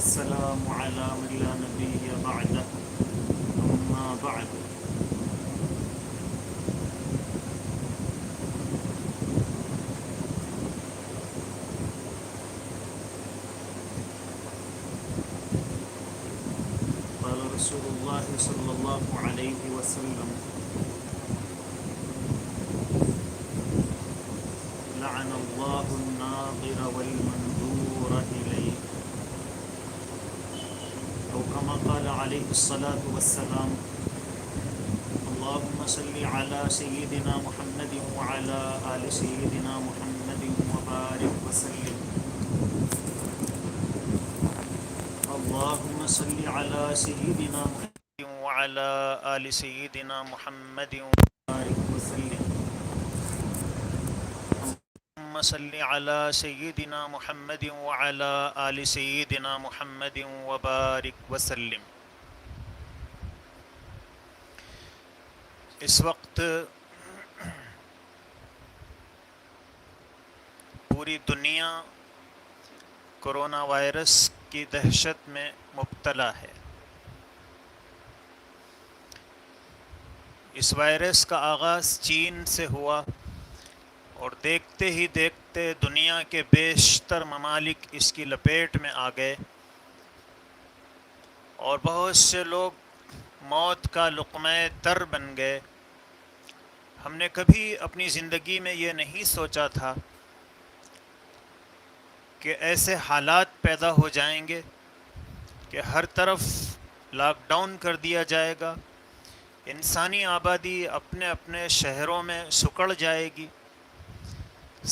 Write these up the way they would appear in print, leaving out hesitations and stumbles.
والسلام على من لا نبي بعده أما بعد. قال رسول الله صلى الله عليه وسلم: لعن الله الناظر والمنظور إليه، أو كما قال عليه الصلاة والسلام: اللهم صل على سيدنا محمد وعلى آل سيدنا محمد وبارك وسلم. اللهم صل على سيدنا محمد وعلى آل سيدنا محمد وبارك وسلم. اللهم صل على سيدنا محمد وعلى آل سيدنا محمد وبارك وسلم. اس وقت پوری دنیا کرونا وائرس کی دہشت میں مبتلا ہے. اس وائرس کا آغاز چین سے ہوا اور دیکھتے ہی دیکھتے دنیا کے بیشتر ممالک اس کی لپیٹ میں آ گئے اور بہت سے لوگ موت کا لقمہ تر بن گئے. ہم نے کبھی اپنی زندگی میں یہ نہیں سوچا تھا کہ ایسے حالات پیدا ہو جائیں گے کہ ہر طرف لاک ڈاؤن کر دیا جائے گا، انسانی آبادی اپنے اپنے شہروں میں سکڑ جائے گی،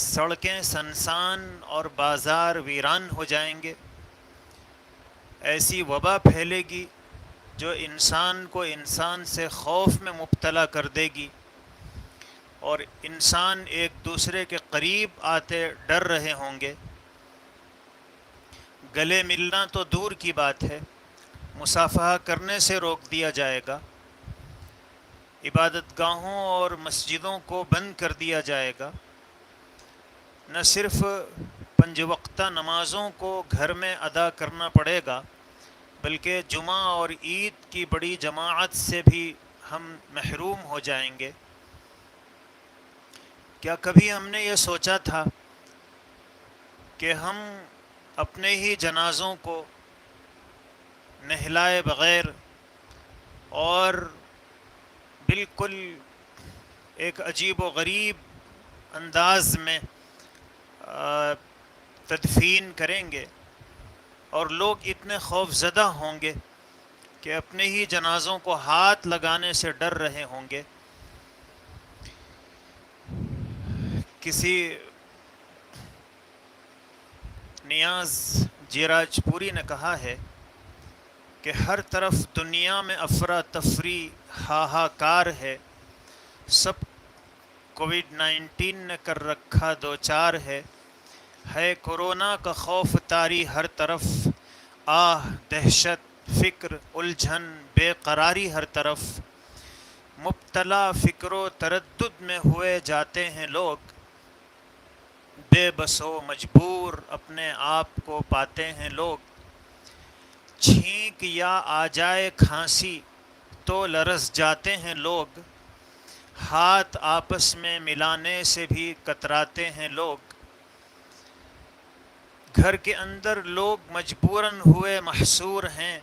سڑکیں سنسان اور بازار ویران ہو جائیں گے. ایسی وبا پھیلے گی جو انسان کو انسان سے خوف میں مبتلا کر دے گی اور انسان ایک دوسرے کے قریب آتے ڈر رہے ہوں گے. گلے ملنا تو دور کی بات ہے، مصافحہ کرنے سے روک دیا جائے گا، عبادت گاہوں اور مسجدوں کو بند کر دیا جائے گا. نہ صرف 5 وقتہ نمازوں کو گھر میں ادا کرنا پڑے گا بلکہ جمعہ اور عید کی بڑی جماعت سے بھی ہم محروم ہو جائیں گے. کیا کبھی ہم نے یہ سوچا تھا کہ ہم اپنے ہی جنازوں کو نہلائے بغیر اور بالکل ایک عجیب و غریب انداز میں تدفین کریں گے اور لوگ اتنے خوف زدہ ہوں گے کہ اپنے ہی جنازوں کو ہاتھ لگانے سے ڈر رہے ہوں گے؟ کسی نیاز جیراج پوری نے کہا ہے کہ ہر طرف دنیا میں افراتفری ہاہاکار ہے، سب کووڈ-19 نے کر رکھا دوچار ہے کرونا کا خوف طاری ہر طرف، آہ دہشت فکر الجھن بے قراری ہر طرف، مبتلا فکر و تردد میں ہوئے جاتے ہیں لوگ، بے بس و مجبور اپنے آپ کو پاتے ہیں لوگ، چھینک یا آ جائے کھانسی تو لرز جاتے ہیں لوگ، ہاتھ آپس میں ملانے سے بھی کتراتے ہیں لوگ، گھر کے اندر لوگ مجبوراً ہوئے محصور ہیں،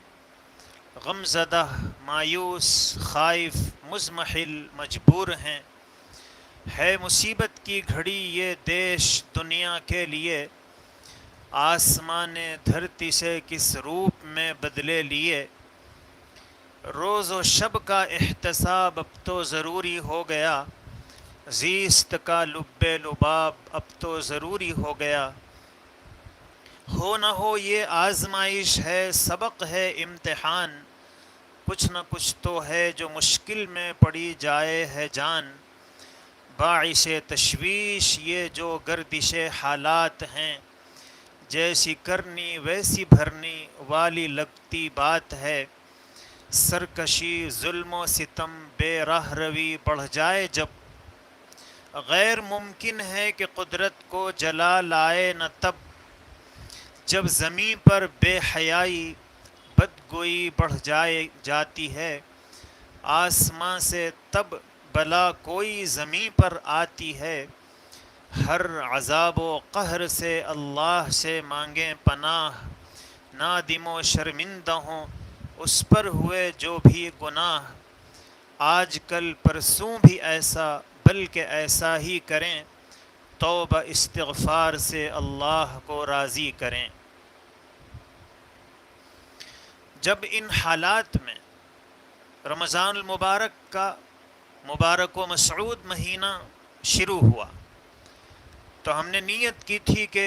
غم زدہ مایوس خائف مضمحل مجبور ہیں. ہے مصیبت کی گھڑی یہ دیش دنیا کے لیے، آسمان دھرتی سے کس روپ میں بدلے لیے، روز و شب کا احتساب اب تو ضروری ہو گیا، زیست کا لب لباب اب تو ضروری ہو گیا. ہو نہ ہو یہ آزمائش ہے، سبق ہے امتحان، کچھ نہ کچھ تو ہے جو مشکل میں پڑی جائے ہے جان، باعث تشویش یہ جو گردش حالات ہیں، جیسی کرنی ویسی بھرنی والی لگتی بات ہے، سرکشی ظلم و ستم بے راہ روی بڑھ جائے جب، غیر ممکن ہے کہ قدرت کو جلا لائے نہ تب، جب زمین پر بے حیائی بدگوئی بڑھ جاتی ہے، آسماں سے تب بلا کوئی زمین پر آتی ہے، ہر عذاب و قہر سے اللہ سے مانگیں پناہ، نادم و شرمندہ ہوں اس پر ہوئے جو بھی گناہ، آج کل پرسوں بھی ایسا بلکہ ایسا ہی کریں، توبہ استغفار سے اللہ کو راضی کریں۔ جب ان حالات میں رمضان المبارک کا مبارک و مسعود مہینہ شروع ہوا تو ہم نے نیت کی تھی کہ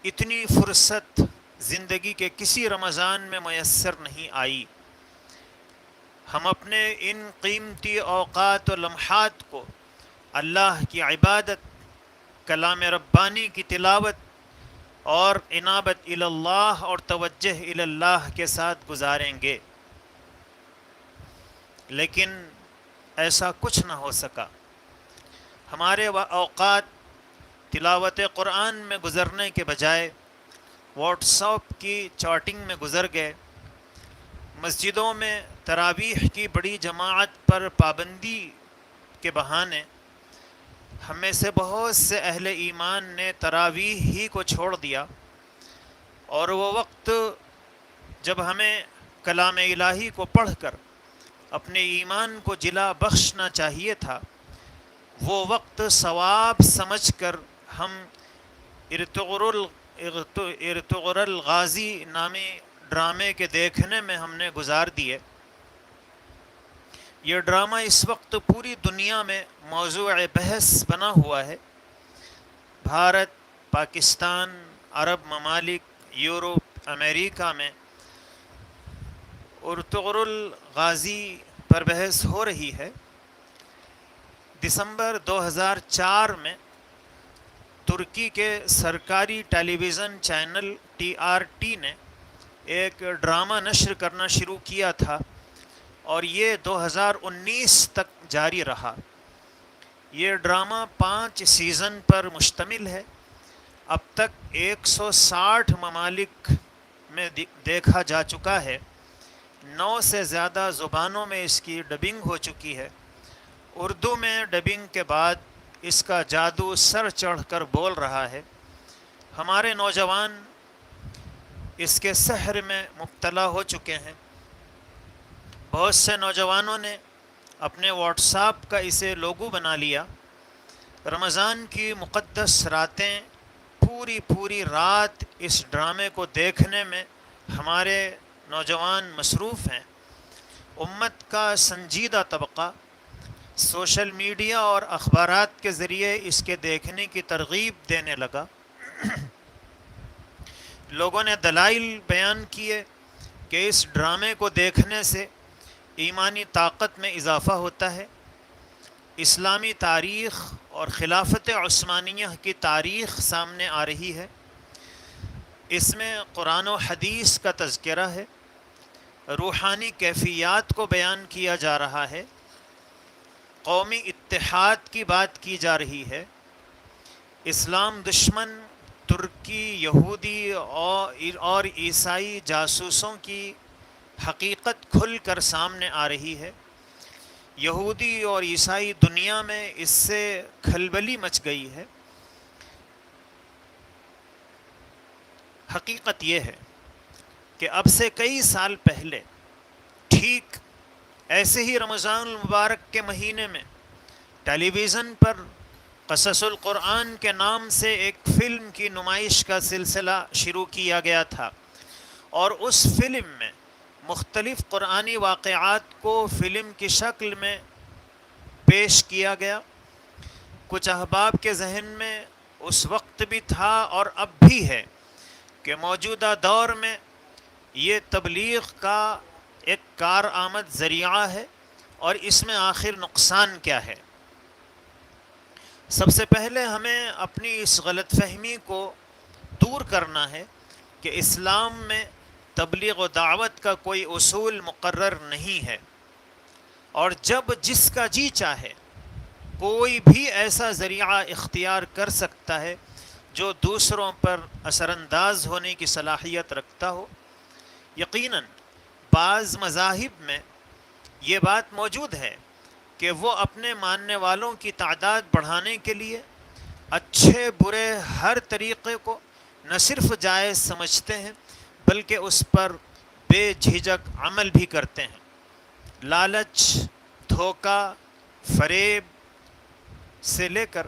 اتنی فرصت زندگی کے کسی رمضان میں میسر نہیں آئی، ہم اپنے ان قیمتی اوقات و لمحات کو اللہ کی عبادت، کلام ربانی کی تلاوت اور انابت اللہ اور توجہ اللہ کے ساتھ گزاریں گے، لیکن ایسا کچھ نہ ہو سکا۔ ہمارے اوقات تلاوت قرآن میں گزرنے کے بجائے واٹس ایپ کی چیٹنگ میں گزر گئے، مسجدوں میں تراویح کی بڑی جماعت پر پابندی کے بہانے ہم میں سے بہت سے اہل ایمان نے تراویح ہی کو چھوڑ دیا، اور وہ وقت جب ہمیں کلام الہی کو پڑھ کر اپنے ایمان کو جلا بخشنا چاہیے تھا، وہ وقت ثواب سمجھ کر ہم ارطغرل الغازی نامی ڈرامے کے دیکھنے میں ہم نے گزار دیے۔ یہ ڈرامہ اس وقت پوری دنیا میں موضوع بحث بنا ہوا ہے۔ بھارت، پاکستان، عرب ممالک، یورپ، امریکہ میں ارطغرل الغازی پر بحث ہو رہی ہے۔ دسمبر 2004 میں ترکی کے سرکاری ٹیلی ویژن چینل TRT نے ایک ڈرامہ نشر کرنا شروع کیا تھا، اور یہ 2019 تک جاری رہا۔ یہ ڈرامہ 5 سیزن پر مشتمل ہے۔ اب تک 160 ممالک میں دیکھا جا چکا ہے، 9 سے زیادہ زبانوں میں اس کی ڈبنگ ہو چکی ہے۔ اردو میں ڈبنگ کے بعد اس کا جادو سر چڑھ کر بول رہا ہے۔ ہمارے نوجوان اس کے سحر میں مبتلا ہو چکے ہیں۔ بہت سے نوجوانوں نے اپنے واٹس ایپ کا اسے لوگو بنا لیا۔ رمضان کی مقدس راتیں پوری رات اس ڈرامے کو دیکھنے میں ہمارے نوجوان مصروف ہیں۔ امت کا سنجیدہ طبقہ سوشل میڈیا اور اخبارات کے ذریعے اس کے دیکھنے کی ترغیب دینے لگا۔ لوگوں نے دلائل بیان کیے کہ اس ڈرامے کو دیکھنے سے ایمانی طاقت میں اضافہ ہوتا ہے، اسلامی تاریخ اور خلافت عثمانیہ کی تاریخ سامنے آ رہی ہے، اس میں قرآن و حدیث کا تذکرہ ہے، روحانی کیفیات کو بیان کیا جا رہا ہے، قومی اتحاد کی بات کی جا رہی ہے، اسلام دشمن ترکی، یہودی اور عیسائی جاسوسوں کی حقیقت کھل کر سامنے آ رہی ہے۔ یہودی اور عیسائی دنیا میں اس سے کھلبلی مچ گئی ہے۔ حقیقت یہ ہے کہ اب سے کئی سال پہلے ٹھیک ایسے ہی رمضان المبارک کے مہینے میں ٹیلی ویژن پر قصص القرآن کے نام سے ایک فلم کی نمائش کا سلسلہ شروع کیا گیا تھا، اور اس فلم میں مختلف قرآنی واقعات کو فلم کی شکل میں پیش کیا گیا۔ کچھ احباب کے ذہن میں اس وقت بھی تھا اور اب بھی ہے کہ موجودہ دور میں یہ تبلیغ کا ایک کارآمد ذریعہ ہے، اور اس میں آخر نقصان کیا ہے۔ سب سے پہلے ہمیں اپنی اس غلط فہمی کو دور کرنا ہے کہ اسلام میں تبلیغ و دعوت کا کوئی اصول مقرر نہیں ہے، اور جب جس کا جی چاہے کوئی بھی ایسا ذریعہ اختیار کر سکتا ہے جو دوسروں پر اثر انداز ہونے کی صلاحیت رکھتا ہو۔ یقیناً بعض مذاہب میں یہ بات موجود ہے کہ وہ اپنے ماننے والوں کی تعداد بڑھانے کے لیے اچھے برے ہر طریقے کو نہ صرف جائز سمجھتے ہیں بلکہ اس پر بے جھجک عمل بھی کرتے ہیں۔ لالچ، دھوکہ، فریب سے لے کر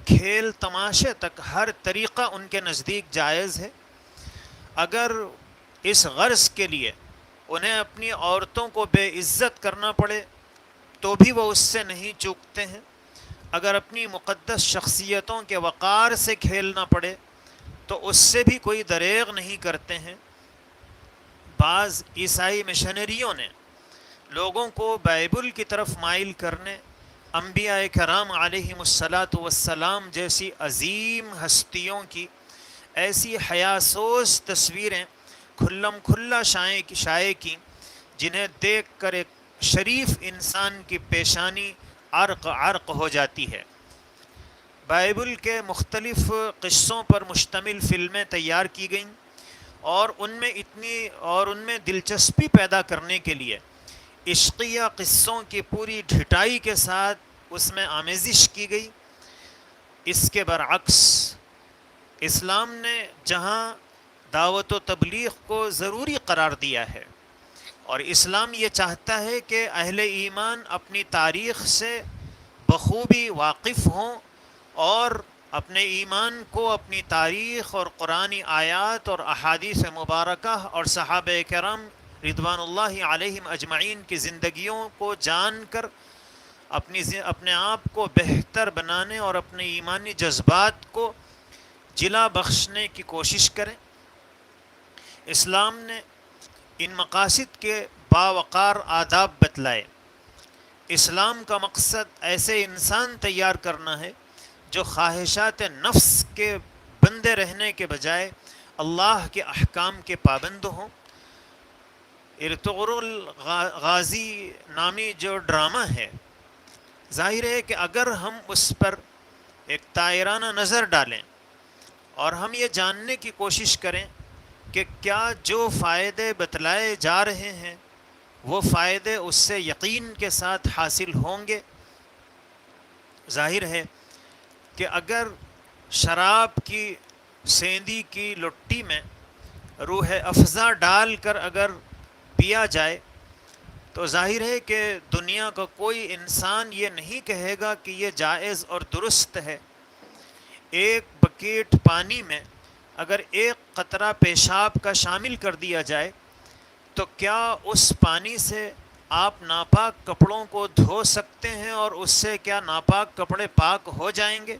کھیل تماشے تک ہر طریقہ ان کے نزدیک جائز ہے۔ اگر اس غرض کے لیے انہیں اپنی عورتوں کو بے عزت کرنا پڑے تو بھی وہ اس سے نہیں چوکتے ہیں۔ اگر اپنی مقدس شخصیتوں کے وقار سے کھیلنا پڑے تو اس سے بھی کوئی دریغ نہیں کرتے ہیں۔ بعض عیسائی مشنریوں نے لوگوں کو بائبل کی طرف مائل کرنے، انبیاء کرام علیہم الصلاۃ والسلام جیسی عظیم ہستیوں کی ایسی حیاسوز تصویریں کھلم کھلا شائع کی جنہیں دیکھ کر ایک شریف انسان کی پیشانی عرق عرق ہو جاتی ہے۔ بائبل کے مختلف قصوں پر مشتمل فلمیں تیار کی گئیں اور ان میں دلچسپی پیدا کرنے کے لیے عشقیہ قصوں کی پوری ڈھٹائی کے ساتھ اس میں آمیزش کی گئی۔ اس کے برعکس اسلام نے جہاں دعوت و تبلیغ کو ضروری قرار دیا ہے اور اسلام یہ چاہتا ہے کہ اہل ایمان اپنی تاریخ سے بخوبی واقف ہوں اور اپنے ایمان کو اپنی تاریخ اور قرآنی آیات اور احادیث مبارکہ اور صحابہ کرام رضوان اللہ علیہم اجمعین کی زندگیوں کو جان کر اپنے آپ کو بہتر بنانے اور اپنے ایمانی جذبات کو جلا بخشنے کی کوشش کریں۔ اسلام نے ان مقاصد کے باوقار آداب بتلائے۔ اسلام کا مقصد ایسے انسان تیار کرنا ہے جو خواہشات نفس کے بندے رہنے کے بجائے اللہ کے احکام کے پابند ہوں۔ ارطغرل غازی نامی جو ڈرامہ ہے، ظاہر ہے کہ اگر ہم اس پر ایک طائرانہ نظر ڈالیں اور ہم یہ جاننے کی کوشش کریں کہ کیا جو فائدے بتلائے جا رہے ہیں وہ فائدے اس سے یقین کے ساتھ حاصل ہوں گے، ظاہر ہے کہ اگر شراب کی سیندی کی لٹی میں روح افزا ڈال کر اگر پیا جائے تو ظاہر ہے کہ دنیا کا کوئی انسان یہ نہیں کہے گا کہ یہ جائز اور درست ہے۔ ایک بکیٹ پانی میں اگر ایک قطرہ پیشاب کا شامل کر دیا جائے تو کیا اس پانی سے آپ ناپاک کپڑوں کو دھو سکتے ہیں اور اس سے کیا ناپاک کپڑے پاک ہو جائیں گے؟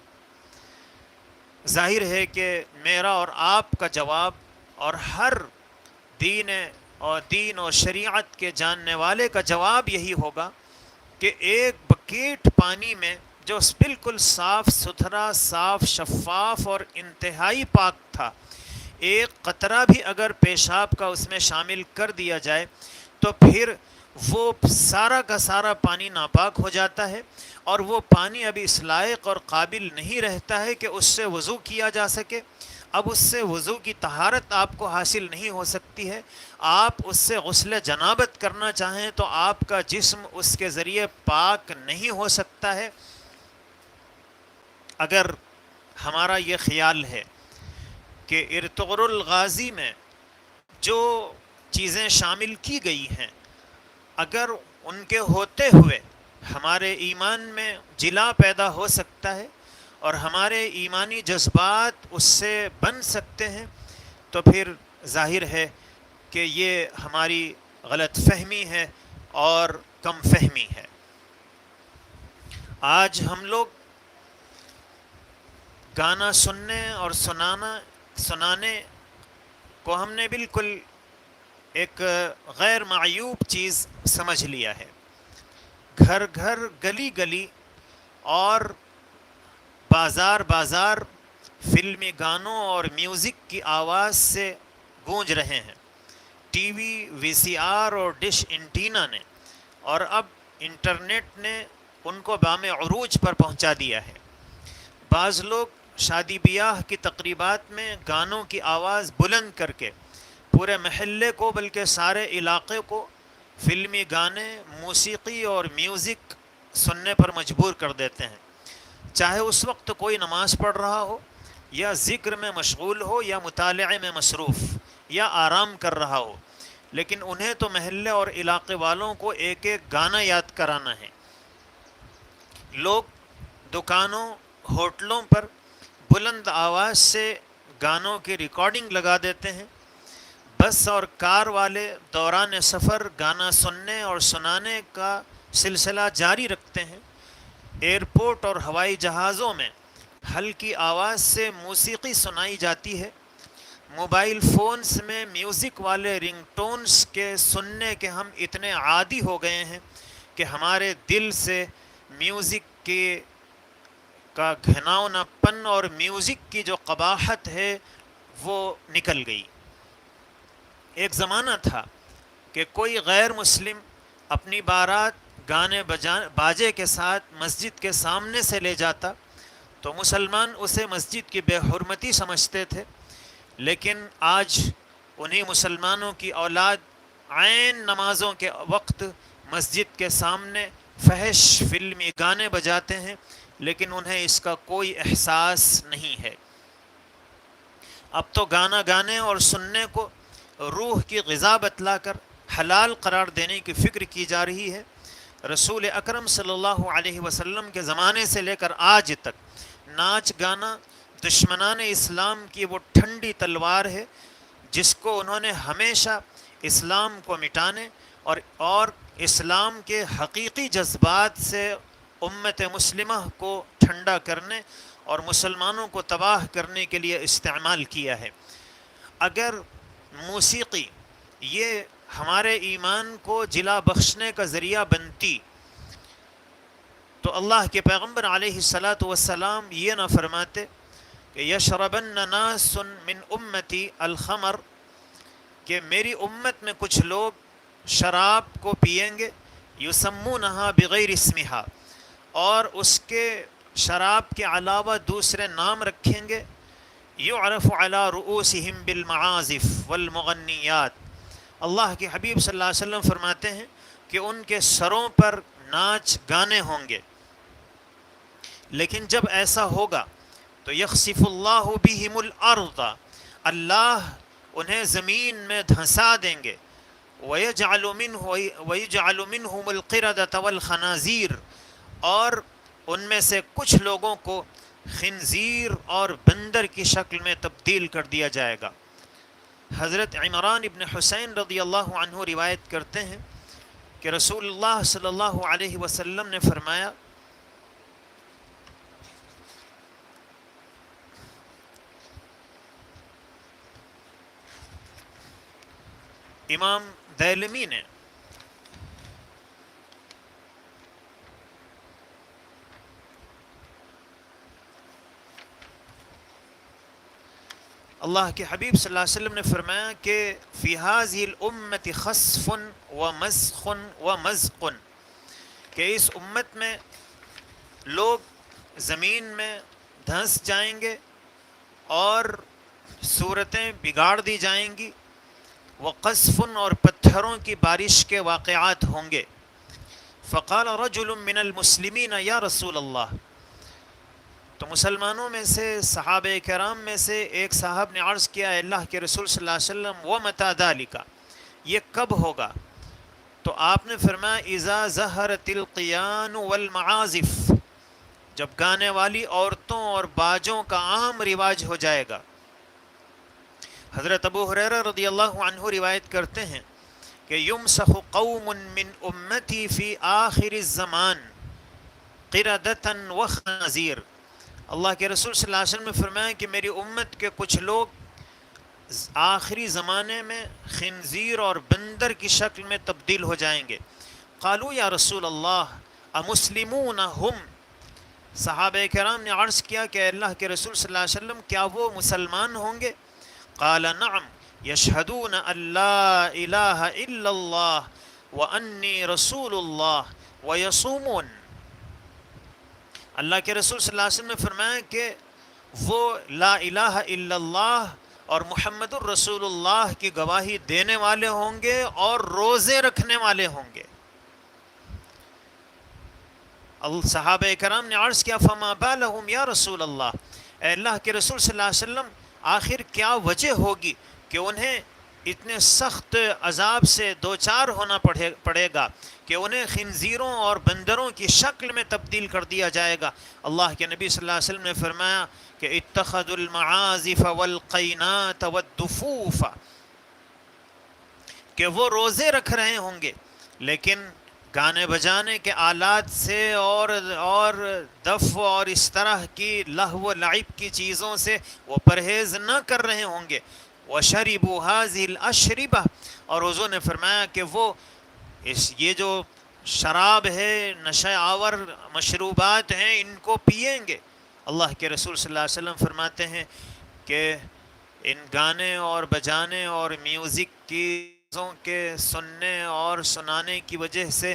ظاہر ہے کہ میرا اور آپ کا جواب اور ہر دین و شریعت کے جاننے والے کا جواب یہی ہوگا کہ ایک بکیٹ پانی میں جو بالکل صاف ستھرا، صاف شفاف اور انتہائی پاک تھا، ایک قطرہ بھی اگر پیشاب کا اس میں شامل کر دیا جائے تو پھر وہ سارا کا سارا پانی ناپاک ہو جاتا ہے اور وہ پانی اب اس لائق اور قابل نہیں رہتا ہے کہ اس سے وضو کیا جا سکے۔ اب اس سے وضو کی طہارت آپ کو حاصل نہیں ہو سکتی ہے۔ آپ اس سے غسل جنابت کرنا چاہیں تو آپ کا جسم اس کے ذریعے پاک نہیں ہو سکتا ہے۔ اگر ہمارا یہ خیال ہے کہ ارطغرل غازی میں جو چیزیں شامل کی گئی ہیں اگر ان کے ہوتے ہوئے ہمارے ایمان میں جلا پیدا ہو سکتا ہے اور ہمارے ایمانی جذبات اس سے بن سکتے ہیں تو پھر ظاہر ہے کہ یہ ہماری غلط فہمی ہے اور کم فہمی ہے۔ آج ہم لوگ گانا سننے اور سنانے کو ہم نے بالکل ایک غیر معیوب چیز سمجھ لیا ہے۔ گھر گھر، گلی گلی اور بازار فلمی گانوں اور میوزک کی آواز سے گونج رہے ہیں۔ ٹی وی، وی سی آر اور ڈش اینٹینا نے اور اب انٹرنیٹ نے ان کو بام عروج پر پہنچا دیا ہے۔ بعض لوگ شادی بیاہ کی تقریبات میں گانوں کی آواز بلند کر کے پورے محلے کو بلکہ سارے علاقے کو فلمی گانے، موسیقی اور میوزک سننے پر مجبور کر دیتے ہیں، چاہے اس وقت کوئی نماز پڑھ رہا ہو یا ذکر میں مشغول ہو یا مطالعے میں مصروف یا آرام کر رہا ہو، لیکن انہیں تو محلے اور علاقے والوں کو ایک ایک گانا یاد کرانا ہے۔ لوگ دکانوں، ہوٹلوں پر بلند آواز سے گانوں کی ریکارڈنگ لگا دیتے ہیں، بس اور کار والے دوران سفر گانا سننے اور سنانے کا سلسلہ جاری رکھتے ہیں۔ ایئرپورٹ اور ہوائی جہازوں میں ہلکی آواز سے موسیقی سنائی جاتی ہے۔ موبائل فونز میں میوزک والے رنگ ٹونز کے سننے کے ہم اتنے عادی ہو گئے ہیں کہ ہمارے دل سے میوزک کا گھناؤنا پن اور میوزک کی جو قباحت ہے وہ نکل گئی۔ ایک زمانہ تھا کہ کوئی غیر مسلم اپنی بارات گانے باجے کے ساتھ مسجد کے سامنے سے لے جاتا تو مسلمان اسے مسجد کی بے حرمتی سمجھتے تھے، لیکن آج انہی مسلمانوں کی اولاد عین نمازوں کے وقت مسجد کے سامنے فحش فلمی گانے بجاتے ہیں، لیکن انہیں اس کا کوئی احساس نہیں ہے۔ اب تو گانا گانے اور سننے کو روح کی غذا بتلا کر حلال قرار دینے کی فکر کی جا رہی ہے۔ رسول اکرم صلی اللہ علیہ وسلم کے زمانے سے لے کر آج تک ناچ گانا دشمنان اسلام کی وہ ٹھنڈی تلوار ہے جس کو انہوں نے ہمیشہ اسلام کو مٹانے اور اسلام کے حقیقی جذبات سے امت مسلمہ کو ٹھنڈا کرنے اور مسلمانوں کو تباہ کرنے کے لیے استعمال کیا ہے۔ اگر موسیقی یہ ہمارے ایمان کو جلا بخشنے کا ذریعہ بنتی تو اللہ کے پیغمبر علیہ الصلاۃ والسلام یہ نہ فرماتے کہ یشربن ناس من امتی الخمر، کہ میری امت میں کچھ لوگ شراب کو پیئیں گے، یسمونہا بغیر اسمہا، اور اس کے شراب کے علاوہ دوسرے نام رکھیں گے، یعرف علی رؤوسہم بالمعازف والمغنیات۔ اللہ کے حبیب صلی اللہ علیہ وسلم فرماتے ہیں کہ ان کے سروں پر ناچ گانے ہوں گے، لیکن جب ایسا ہوگا تو یخسف اللہ بہم الارض، اللہ انہیں زمین میں دھنسا دیں گے، ویجعل منہم القردۃ والخنازیر، اور ان میں سے کچھ لوگوں کو خنزیر اور بندر کی شکل میں تبدیل کر دیا جائے گا۔ حضرت عمران ابن حسین رضی اللہ عنہ روایت کرتے ہیں کہ رسول اللہ صلی اللہ علیہ وسلم نے فرمایا، امام دیلمی نے اللہ کے حبیب صلی اللہ علیہ وسلم نے فرمایا کہ فی هذه الامة خسف ومسخ ومزق، کہ اس امت میں لوگ زمین میں دھنس جائیں گے اور صورتیں بگاڑ دی جائیں گی، وقذف، اور پتھروں کی بارش کے واقعات ہوں گے۔ فقال رجل من المسلمین یا رسول اللہ، تو مسلمانوں میں سے صحابہ کرام میں سے ایک صاحب نے عرض کیا، اے اللہ کے رسول صلی اللہ علیہ وسلم، ومتی ذالک، یہ کب ہوگا؟ تو آپ نے فرمایا، اذا ظہرت القیان والمعازف، جب گانے والی عورتوں اور باجوں کا عام رواج ہو جائے گا۔ حضرت ابو ہریرہ رضی اللہ عنہ روایت کرتے ہیں کہ یمسخ قوم من امتی فی آخر الزمان قردۃ وخنازیر، اللہ کے رسول صلی اللہ علیہ وسلم نے فرمایا کہ میری امت کے کچھ لوگ آخری زمانے میں خنزیر اور بندر کی شکل میں تبدیل ہو جائیں گے۔ قالوا یا رسول اللہ امسلمون ہم، صحابہ کرام نے عرض کیا کہ اللہ کے رسول صلی اللہ علیہ وسلم کیا وہ مسلمان ہوں گے؟ قال نعم یشہدون ان لا الہ الا اللہ وانی رسول اللہ ویصومون، اللہ کے رسول صلی اللہ علیہ وسلم نے فرمایا کہ وہ لا الہ الا اللہ اور محمد الرسول اللہ کی گواہی دینے والے ہوں گے اور روزے رکھنے والے ہوں گے۔ صحابہ کرام نے عرض کیا فما بالہم یا رسول اللہ، اے اللہ کے رسول صلی اللہ علیہ وسلم آخر کیا وجہ ہوگی کہ انہیں اتنے سخت عذاب سے دوچار ہونا پڑے گا کہ انہیں خنزیروں اور بندروں کی شکل میں تبدیل کر دیا جائے گا؟ اللہ کے نبی صلی اللہ علیہ وسلم نے فرمایا کہ اتخذوا المعازف والقینات والدفوف، کہ وہ روزے رکھ رہے ہوں گے لیکن گانے بجانے کے آلات سے اور دف اور اس طرح کی لہو و لعب کی چیزوں سے وہ پرہیز نہ کر رہے ہوں گے۔ وَشَرِبُوا هَذِهِ الْأَشْرِبَةِ، اور حضور نے فرمایا کہ وہ یہ جو شراب ہے، نشہ آور مشروبات ہیں، ان کو پیئیں گے۔ اللہ کے رسول صلی اللہ علیہ وسلم فرماتے ہیں کہ ان گانے اور بجانے اور میوزک کی چیزوں کے سننے اور سنانے کی وجہ سے،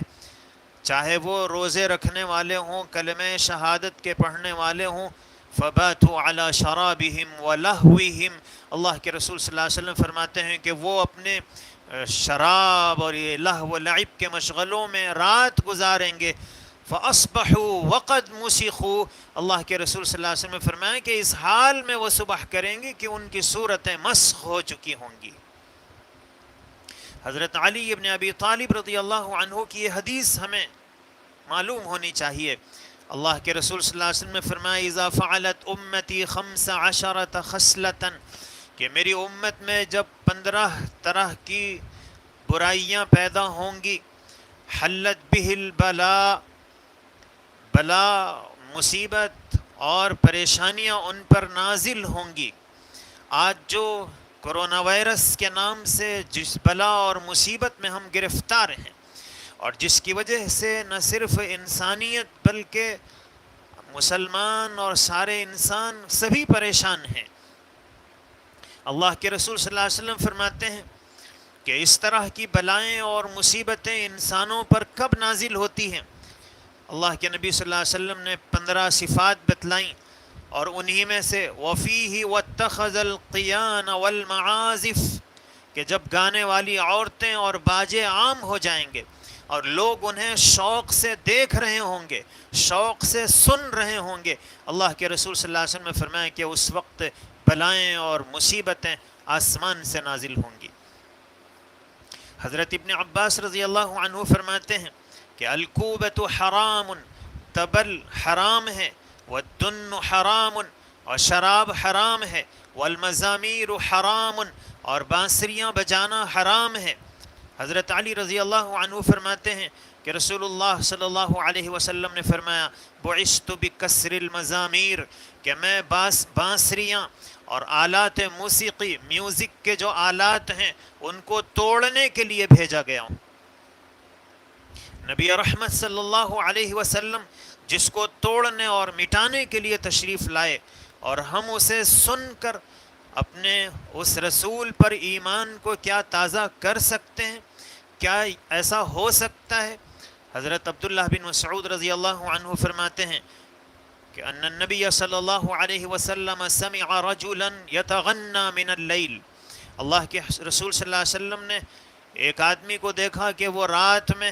چاہے وہ روزے رکھنے والے ہوں، کلمہ شہادت کے پڑھنے والے ہوں، فباتوا علی شرابہم ولہوہم، اللہ کے رسول صلی اللہ علیہ وسلم فرماتے ہیں کہ وہ اپنے شراب اور یہ لہو و لعب کے مشغلوں میں رات گزاریں گے۔ فاصبحوا وقد مسخوا، اللہ کے رسول صلی اللہ علیہ وسلم نے فرمایا کہ اس حال میں وہ صبح کریں گے کہ ان کی صورتیں مسخ ہو چکی ہوں گی۔ حضرت علی ابن ابی طالب رضی اللہ عنہ کی یہ حدیث ہمیں معلوم ہونی چاہیے۔ اللہ کے رسول صلی اللہ علیہ وسلم نے فرمایا اذا فعلت امتی 15 خصلۃ، کہ میری امت میں جب 15 طرح کی برائیاں پیدا ہوں گی، حلت بہ البلاء، بلا مصیبت اور پریشانیاں ان پر نازل ہوں گی۔ آج جو کرونا وائرس کے نام سے جس بلا اور مصیبت میں ہم گرفتار ہیں، اور جس کی وجہ سے نہ صرف انسانیت بلکہ مسلمان اور سارے انسان سبھی پریشان ہیں، اللہ کے رسول صلی اللہ علیہ وسلم فرماتے ہیں کہ اس طرح کی بلائیں اور مصیبتیں انسانوں پر کب نازل ہوتی ہیں؟ اللہ کے نبی صلی اللہ علیہ وسلم نے 15 صفات بتلائیں، اور انہی میں سے وفیہ واتخذ القیان والمعازف، کہ جب گانے والی عورتیں اور باجے عام ہو جائیں گے اور لوگ انہیں شوق سے دیکھ رہے ہوں گے، شوق سے سن رہے ہوں گے، اللہ کے رسول صلی اللہ علیہ وسلم نے فرمایا کہ اس وقت بلائیں اور مصیبتیں آسمان سے نازل ہوں گی۔ حضرت ابن عباس رضی اللہ عنہ فرماتے ہیں کہ الکوبۃ حرام، تبل حرام ہے، والدن حرام، اور شراب حرام ہے، والمزامیر حرام، اور بانسریاں بجانا حرام ہے۔ حضرت علی رضی اللہ عنہ فرماتے ہیں کہ رسول اللہ صلی اللہ علیہ وسلم نے فرمایا بعثت بکسر المزامیر، کہ میں بانسریاں اور آلات موسیقی، میوزک کے جو آلات ہیں، ان کو توڑنے کے لیے بھیجا گیا ہوں۔ نبی رحمت صلی اللہ علیہ وسلم جس کو توڑنے اور مٹانے کے لیے تشریف لائے، اور ہم اسے سن کر اپنے اس رسول پر ایمان کو کیا تازہ کر سکتے ہیں؟ کیا ایسا ہو سکتا ہے؟ حضرت عبداللہ بن مسعود رضی اللہ عنہ فرماتے ہیں کہ ان النبی صلی اللہ علیہ وسلم سمع رجلا یتغنى من اللیل، اللہ کے رسول صلی اللہ علیہ وسلم نے ایک آدمی کو دیکھا کہ وہ رات میں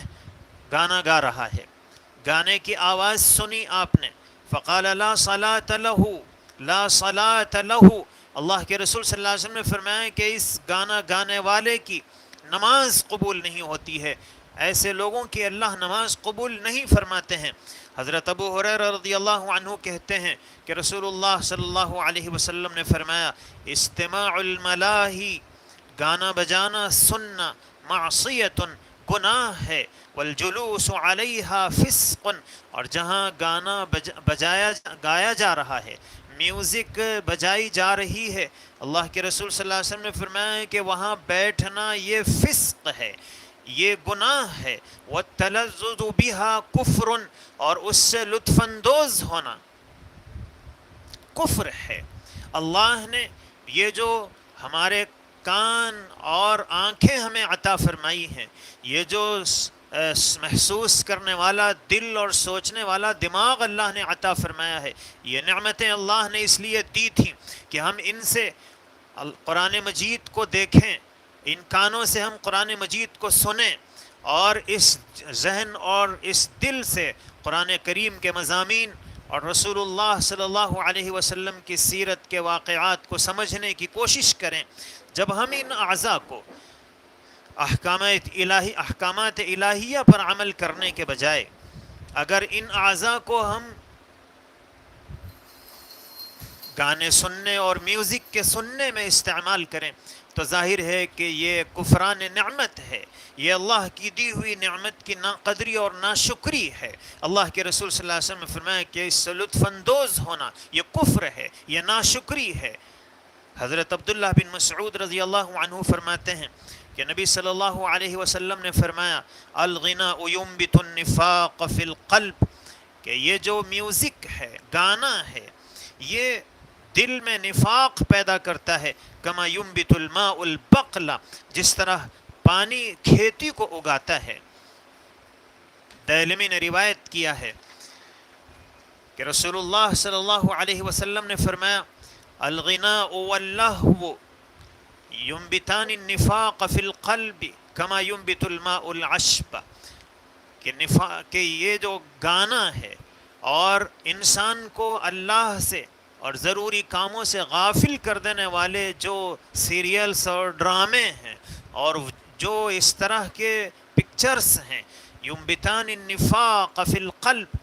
گانا گا رہا ہے، گانے کی آواز سنی آپ نے، فقال لا صلاة له، لا صلاة له، اللہ کے رسول صلی اللہ علیہ وسلم نے فرمایا کہ اس گانا گانے والے کی نماز قبول نہیں ہوتی ہے، ایسے لوگوں کی اللہ نماز قبول نہیں فرماتے ہیں۔ حضرت ابو ہریرہ رضی اللہ عنہ کہتے ہیں کہ رسول اللہ صلی اللہ علیہ وسلم نے فرمایا استماع الملاہی، گانا بجانا سننا، معصیت گناہ ہے، والجلوس علیہا فسق، اور جہاں گانا گایا جا رہا ہے، میوزک بجائی جا رہی ہے، اللہ کے رسول صلی اللہ علیہ وسلم نے فرمایا کہ وہاں بیٹھنا یہ فسق ہے، یہ گناہ ہے، والتلذذ بها کفر، اور اس سے لطف اندوز ہونا کفر ہے۔ اللہ نے یہ جو ہمارے کان اور آنکھیں ہمیں عطا فرمائی ہیں، یہ جو محسوس کرنے والا دل اور سوچنے والا دماغ اللہ نے عطا فرمایا ہے. یہ نعمتیں اللہ نے اس لیے دی تھیں کہ ہم ان سے قرآن مجید کو دیکھیں، ان کانوں سے ہم قرآن مجید کو سنیں، اور اس ذہن اور اس دل سے قرآن کریم کے مضامین اور رسول اللہ صلی اللہ علیہ وسلم کی سیرت کے واقعات کو سمجھنے کی کوشش کریں. جب ہم ان اعضاء کو احکامات الہیہ پر عمل کرنے کے بجائے اگر ان اعضاء کو ہم گانے سننے اور میوزک کے سننے میں استعمال کریں تو ظاہر ہے کہ یہ کفران نعمت ہے، یہ اللہ کی دی ہوئی نعمت کی ناقدری اور ناشکری ہے. اللہ کے رسول صلی اللہ علیہ وسلم نے فرمایا کہ اس سے لطف اندوز ہونا یہ کفر ہے، یہ ناشکری ہے. حضرت عبداللہ بن مسعود رضی اللہ عنہ فرماتے ہیں کہ نبی صلی اللہ علیہ وسلم نے فرمایا الغناء ينبت النفاق فی القلب، کہ یہ جو میوزک ہے، گانا ہے، یہ دل میں نفاق پیدا کرتا ہے. کما ينبت الماء البقل، جس طرح پانی کھیتی کو اگاتا ہے. دارمی نے روایت کیا ہے کہ رسول اللہ صلی اللہ علیہ وسلم نے فرمایا الغناء واللہو ينبتان النفاق فی القلب کما ينبت الماء العشب، کہ یہ جو گانا ہے اور انسان کو اللہ سے اور ضروری کاموں سے غافل کر دینے والے جو سیریلز اور ڈرامے ہیں اور جو اس طرح کے پکچرز ہیں، ينبتان النفاق فی القلب،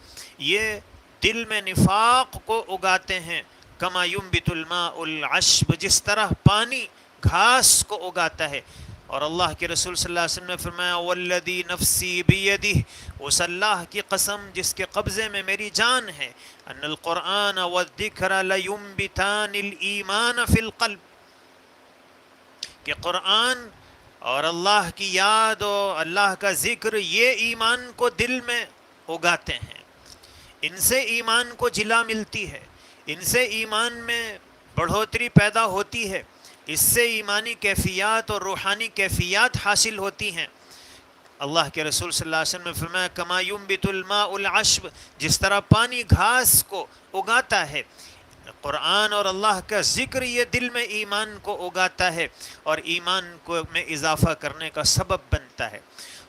یہ دل میں نفاق کو اگاتے ہیں. کما ينبت الماء العشب، جس طرح پانی گھاس کو اگاتا ہے. اور اللہ کے رسول صلی اللہ علیہ وسلم نے فرمایا والذی نفسی بیدہ، اس اللہ کی قسم جس کے قبضے میں میری جان ہے، ان القرآن والذکر لینبتان الایمان فی القلب، کہ قرآن اور اللہ کی یاد اور اللہ کا ذکر یہ ایمان کو دل میں اگاتے ہیں. ان سے ایمان کو جلا ملتی ہے، ان سے ایمان میں بڑھوتری پیدا ہوتی ہے، اس سے ایمانی کیفیات اور روحانی کیفیات حاصل ہوتی ہیں. اللہ کے رسول صلی اللہ علیہ وسلم نے فرمایا کما ينبت الماء العشب، جس طرح پانی گھاس کو اگاتا ہے، قرآن اور اللہ کا ذکر یہ دل میں ایمان کو اگاتا ہے اور ایمان کو میں اضافہ کرنے کا سبب بنتا ہے.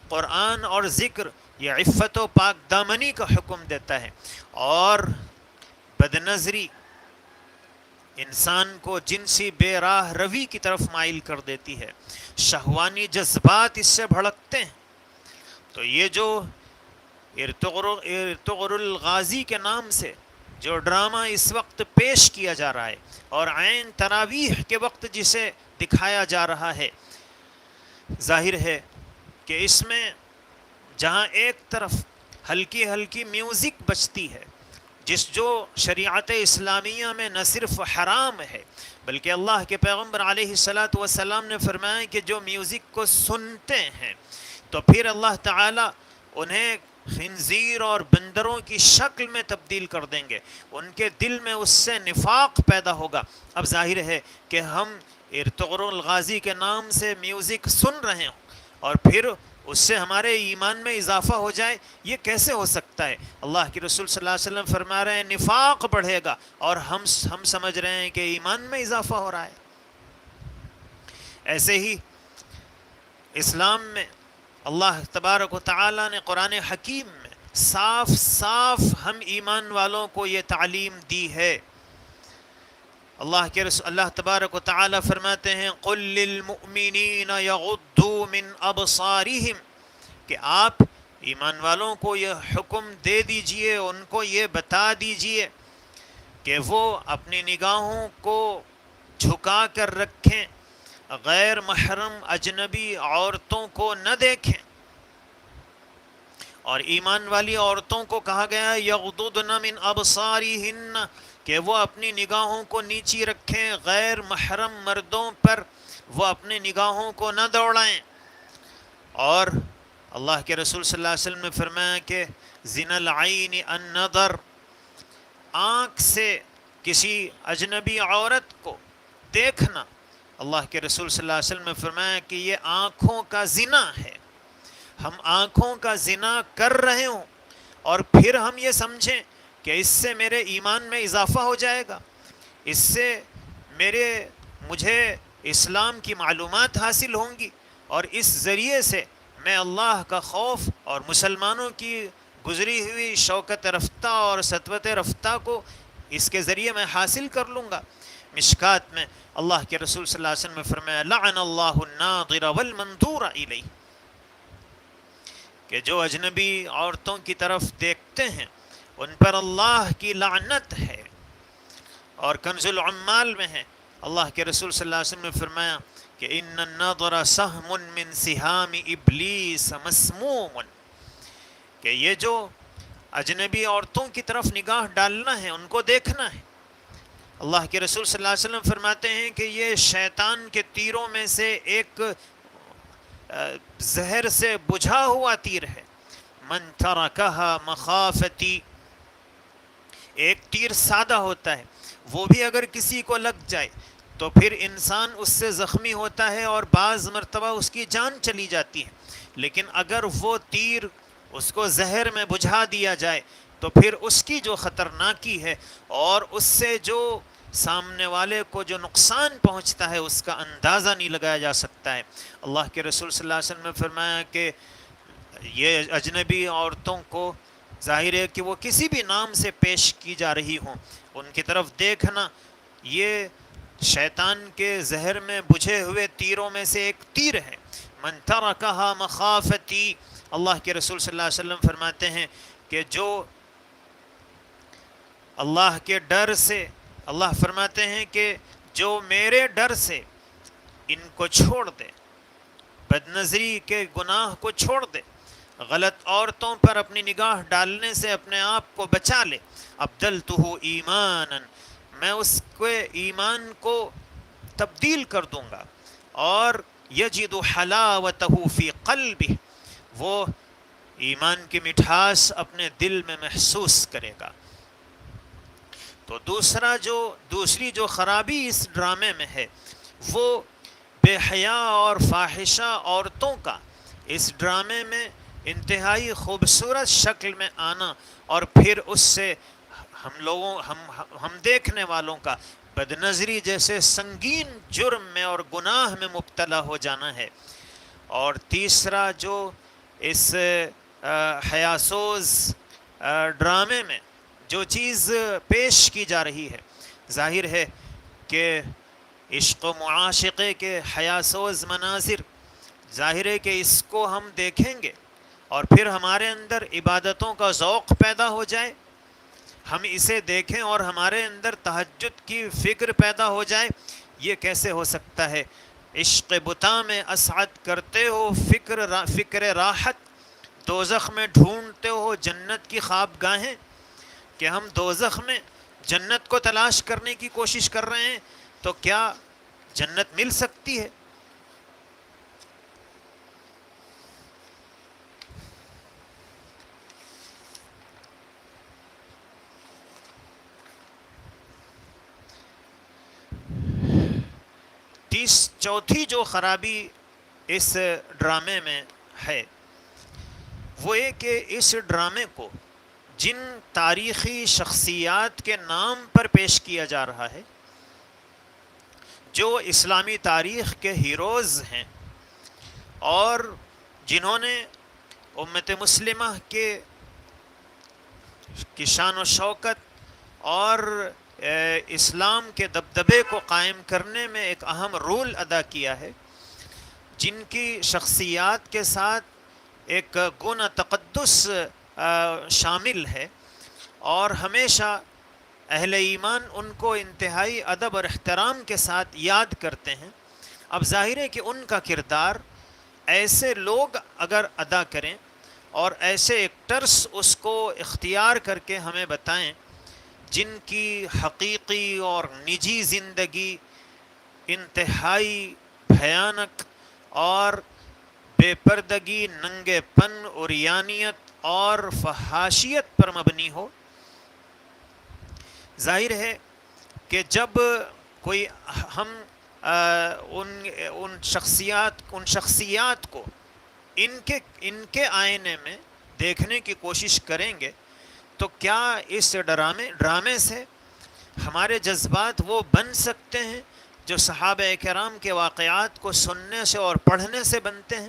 قرآن اور ذکر یہ عفت و پاک دامنی کا حکم دیتا ہے، اور بدنظری انسان کو جنسی بے راہ روی کی طرف مائل کر دیتی ہے، شہوانی جذبات اس سے بھڑکتے ہیں. تو یہ جو ارطغرل الغازی کے نام سے جو ڈرامہ اس وقت پیش کیا جا رہا ہے اور عین تراویح کے وقت جسے دکھایا جا رہا ہے، ظاہر ہے کہ اس میں جہاں ایک طرف ہلکی ہلکی میوزک بجتی ہے جس جو شریعت اسلامیہ میں نہ صرف حرام ہے بلکہ اللہ کے پیغمبر علیہ الصلاۃ والسلام نے فرمایا کہ جو میوزک کو سنتے ہیں تو پھر اللہ تعالیٰ انہیں خنزیر اور بندروں کی شکل میں تبدیل کر دیں گے، ان کے دل میں اس سے نفاق پیدا ہوگا. اب ظاہر ہے کہ ہم ارطغرل الغازی کے نام سے میوزک سن رہے ہوں اور پھر اس سے ہمارے ایمان میں اضافہ ہو جائے، یہ کیسے ہو سکتا ہے؟ اللہ کے رسول صلی اللہ علیہ وسلم فرما رہے ہیں نفاق بڑھے گا اور ہم سمجھ رہے ہیں کہ ایمان میں اضافہ ہو رہا ہے. ایسے ہی اسلام میں اللہ تبارک و تعالیٰ نے قرآن حکیم میں صاف صاف ہم ایمان والوں کو یہ تعلیم دی ہے. اللہ تبارک و تعالیٰ فرماتے ہیں قل للمؤمنین یغضوا من ابصارہم، کہ آپ ایمان والوں کو یہ حکم دے دیجئے، ان کو یہ بتا دیجئے کہ وہ اپنی نگاہوں کو جھکا کر رکھیں، غیر محرم اجنبی عورتوں کو نہ دیکھیں. اور ایمان والی عورتوں کو کہا گیا یغضضن من ابصارہن، کہ وہ اپنی نگاہوں کو نیچی رکھیں، غیر محرم مردوں پر وہ اپنی نگاہوں کو نہ دوڑائیں. اور اللہ کے رسول صلی اللہ علیہ وسلم نے فرمایا کہ زنا العین النظر، آنکھ سے کسی اجنبی عورت کو دیکھنا، اللہ کے رسول صلی اللہ علیہ وسلم نے فرمایا کہ یہ آنکھوں کا زنا ہے. ہم آنکھوں کا زنا کر رہے ہوں اور پھر ہم یہ سمجھیں کہ اس سے میرے ایمان میں اضافہ ہو جائے گا، اس سے مجھے اسلام کی معلومات حاصل ہوں گی، اور اس ذریعے سے میں اللہ کا خوف اور مسلمانوں کی گزری ہوئی شوکت رفتہ اور سطوت رفتہ کو اس کے ذریعے میں حاصل کر لوں گا۔ مشکات میں اللہ کے رسول صلی اللہ علیہ وسلم نے فرمایا لعن اللہ الناظر والمنظور الیہ، کہ جو اجنبی عورتوں کی طرف دیکھتے ہیں ان پر اللہ کی لعنت ہے۔ اور کنز العمال میں ہے، اللہ کے رسول صلی اللہ علیہ وسلم نے فرمایا کہ ان النظر سہم من سہام ابلیس مسموم، کہ یہ جو اجنبی عورتوں کی طرف نگاہ ڈالنا ہے، ان کو دیکھنا ہے، اللہ کے رسول صلی اللہ علیہ وسلم فرماتے ہیں کہ یہ شیطان کے تیروں میں سے ایک زہر سے بجھا ہوا تیر ہے۔ من ترکہا مخافتی، ایک تیر سادہ ہوتا ہے، وہ بھی اگر کسی کو لگ جائے تو پھر انسان اس سے زخمی ہوتا ہے اور بعض مرتبہ اس کی جان چلی جاتی ہے، لیکن اگر وہ تیر اس کو زہر میں بجھا دیا جائے تو پھر اس کی جو خطرناکی ہے اور اس سے جو سامنے والے کو جو نقصان پہنچتا ہے اس کا اندازہ نہیں لگایا جا سکتا ہے۔ اللہ کے رسول صلی اللہ علیہ وسلم نے فرمایا کہ یہ اجنبی عورتوں کو ظاہر ہے کہ وہ کسی بھی نام سے پیش کی جا رہی ہوں، ان کی طرف دیکھنا یہ شیطان کے زہر میں بجھے ہوئے تیروں میں سے ایک تیر ہے۔ من ترکہا مخافتی، اللہ کے رسول صلی اللہ علیہ وسلم فرماتے ہیں کہ جو اللہ کے ڈر سے، اللہ فرماتے ہیں کہ جو میرے ڈر سے ان کو چھوڑ دے، بد نظری کے گناہ کو چھوڑ دے، غلط عورتوں پر اپنی نگاہ ڈالنے سے اپنے آپ کو بچا لے، ابدلتہ ایمانا، میں اس کے ایمان کو تبدیل کر دوں گا، اور یجد حلاوتہ فی قلبہ، وہ ایمان کی مٹھاس اپنے دل میں محسوس کرے گا۔ تو دوسری جو خرابی اس ڈرامے میں ہے وہ بے حیا اور فاحشہ عورتوں کا اس ڈرامے میں انتہائی خوبصورت شکل میں آنا، اور پھر اس سے ہم دیکھنے والوں کا بد نظری جیسے سنگین جرم میں اور گناہ میں مبتلا ہو جانا ہے۔ اور تیسرا جو اس حیاسوز ڈرامے میں جو چیز پیش کی جا رہی ہے، ظاہر ہے کہ عشق و معاشقے کے حیاسوز مناظر، ظاہر ہے کہ اس کو ہم دیکھیں گے اور پھر ہمارے اندر عبادتوں کا ذوق پیدا ہو جائے، ہم اسے دیکھیں اور ہمارے اندر تہجد کی فکر پیدا ہو جائے، یہ کیسے ہو سکتا ہے؟ عشق بتا میں اسعد کرتے ہو فکر راحت، دوزخ میں ڈھونڈتے ہو جنت کی خوابگاہیں، کہ ہم دوزخ میں جنت کو تلاش کرنے کی کوشش کر رہے ہیں، تو کیا جنت مل سکتی ہے؟ چوتھی جو خرابی اس ڈرامے میں ہے وہ یہ کہ اس ڈرامے کو جن تاریخی شخصیات کے نام پر پیش کیا جا رہا ہے، جو اسلامی تاریخ کے ہیروز ہیں اور جنہوں نے امت مسلمہ کی شان و شوکت اور اسلام کے دبدبے کو قائم کرنے میں ایک اہم رول ادا کیا ہے، جن کی شخصیات کے ساتھ ایک گن تقدس شامل ہے، اور ہمیشہ اہل ایمان ان کو انتہائی ادب اور احترام کے ساتھ یاد کرتے ہیں۔ اب ظاہر ہے کہ ان کا کردار ایسے لوگ اگر ادا کریں اور ایسے ایکٹرز اس کو اختیار کر کے ہمیں بتائیں جن کی حقیقی اور نجی زندگی انتہائی بھیانک اور بے پردگی، ننگے پن، عریانیت اور فحاشیت پر مبنی ہو، ظاہر ہے کہ جب کوئی ہم ان شخصیات کو ان کے آئینے میں دیکھنے کی کوشش کریں گے تو کیا اس ڈرامے سے ہمارے جذبات وہ بن سکتے ہیں جو صحابہ کرام کے واقعات کو سننے سے اور پڑھنے سے بنتے ہیں،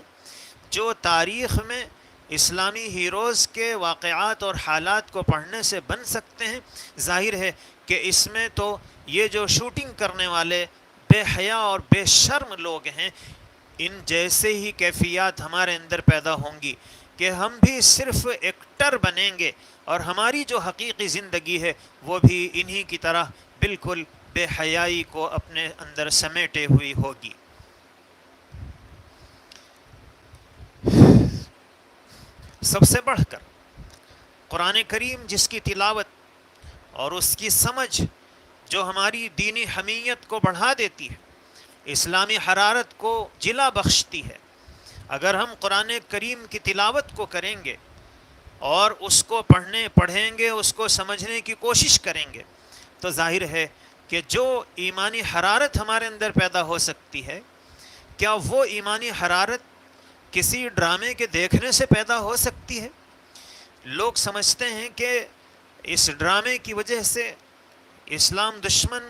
جو تاریخ میں اسلامی ہیروز کے واقعات اور حالات کو پڑھنے سے بن سکتے ہیں؟ ظاہر ہے کہ اس میں تو یہ جو شوٹنگ کرنے والے بے حیا اور بے شرم لوگ ہیں، ان جیسے ہی کیفیات ہمارے اندر پیدا ہوں گی کہ ہم بھی صرف ایکٹر بنیں گے، اور ہماری جو حقیقی زندگی ہے وہ بھی انہی کی طرح بالکل بے حیائی کو اپنے اندر سمیٹے ہوئی ہوگی۔ سب سے بڑھ کر قرآن کریم جس کی تلاوت اور اس کی سمجھ جو ہماری دینی حمیت کو بڑھا دیتی ہے، اسلامی حرارت کو جلا بخشتی ہے، اگر ہم قرآن کریم کی تلاوت کو کریں گے اور اس کو پڑھیں گے، اس کو سمجھنے کی کوشش کریں گے، تو ظاہر ہے کہ جو ایمانی حرارت ہمارے اندر پیدا ہو سکتی ہے، کیا وہ ایمانی حرارت کسی ڈرامے کے دیکھنے سے پیدا ہو سکتی ہے؟ لوگ سمجھتے ہیں کہ اس ڈرامے کی وجہ سے اسلام دشمن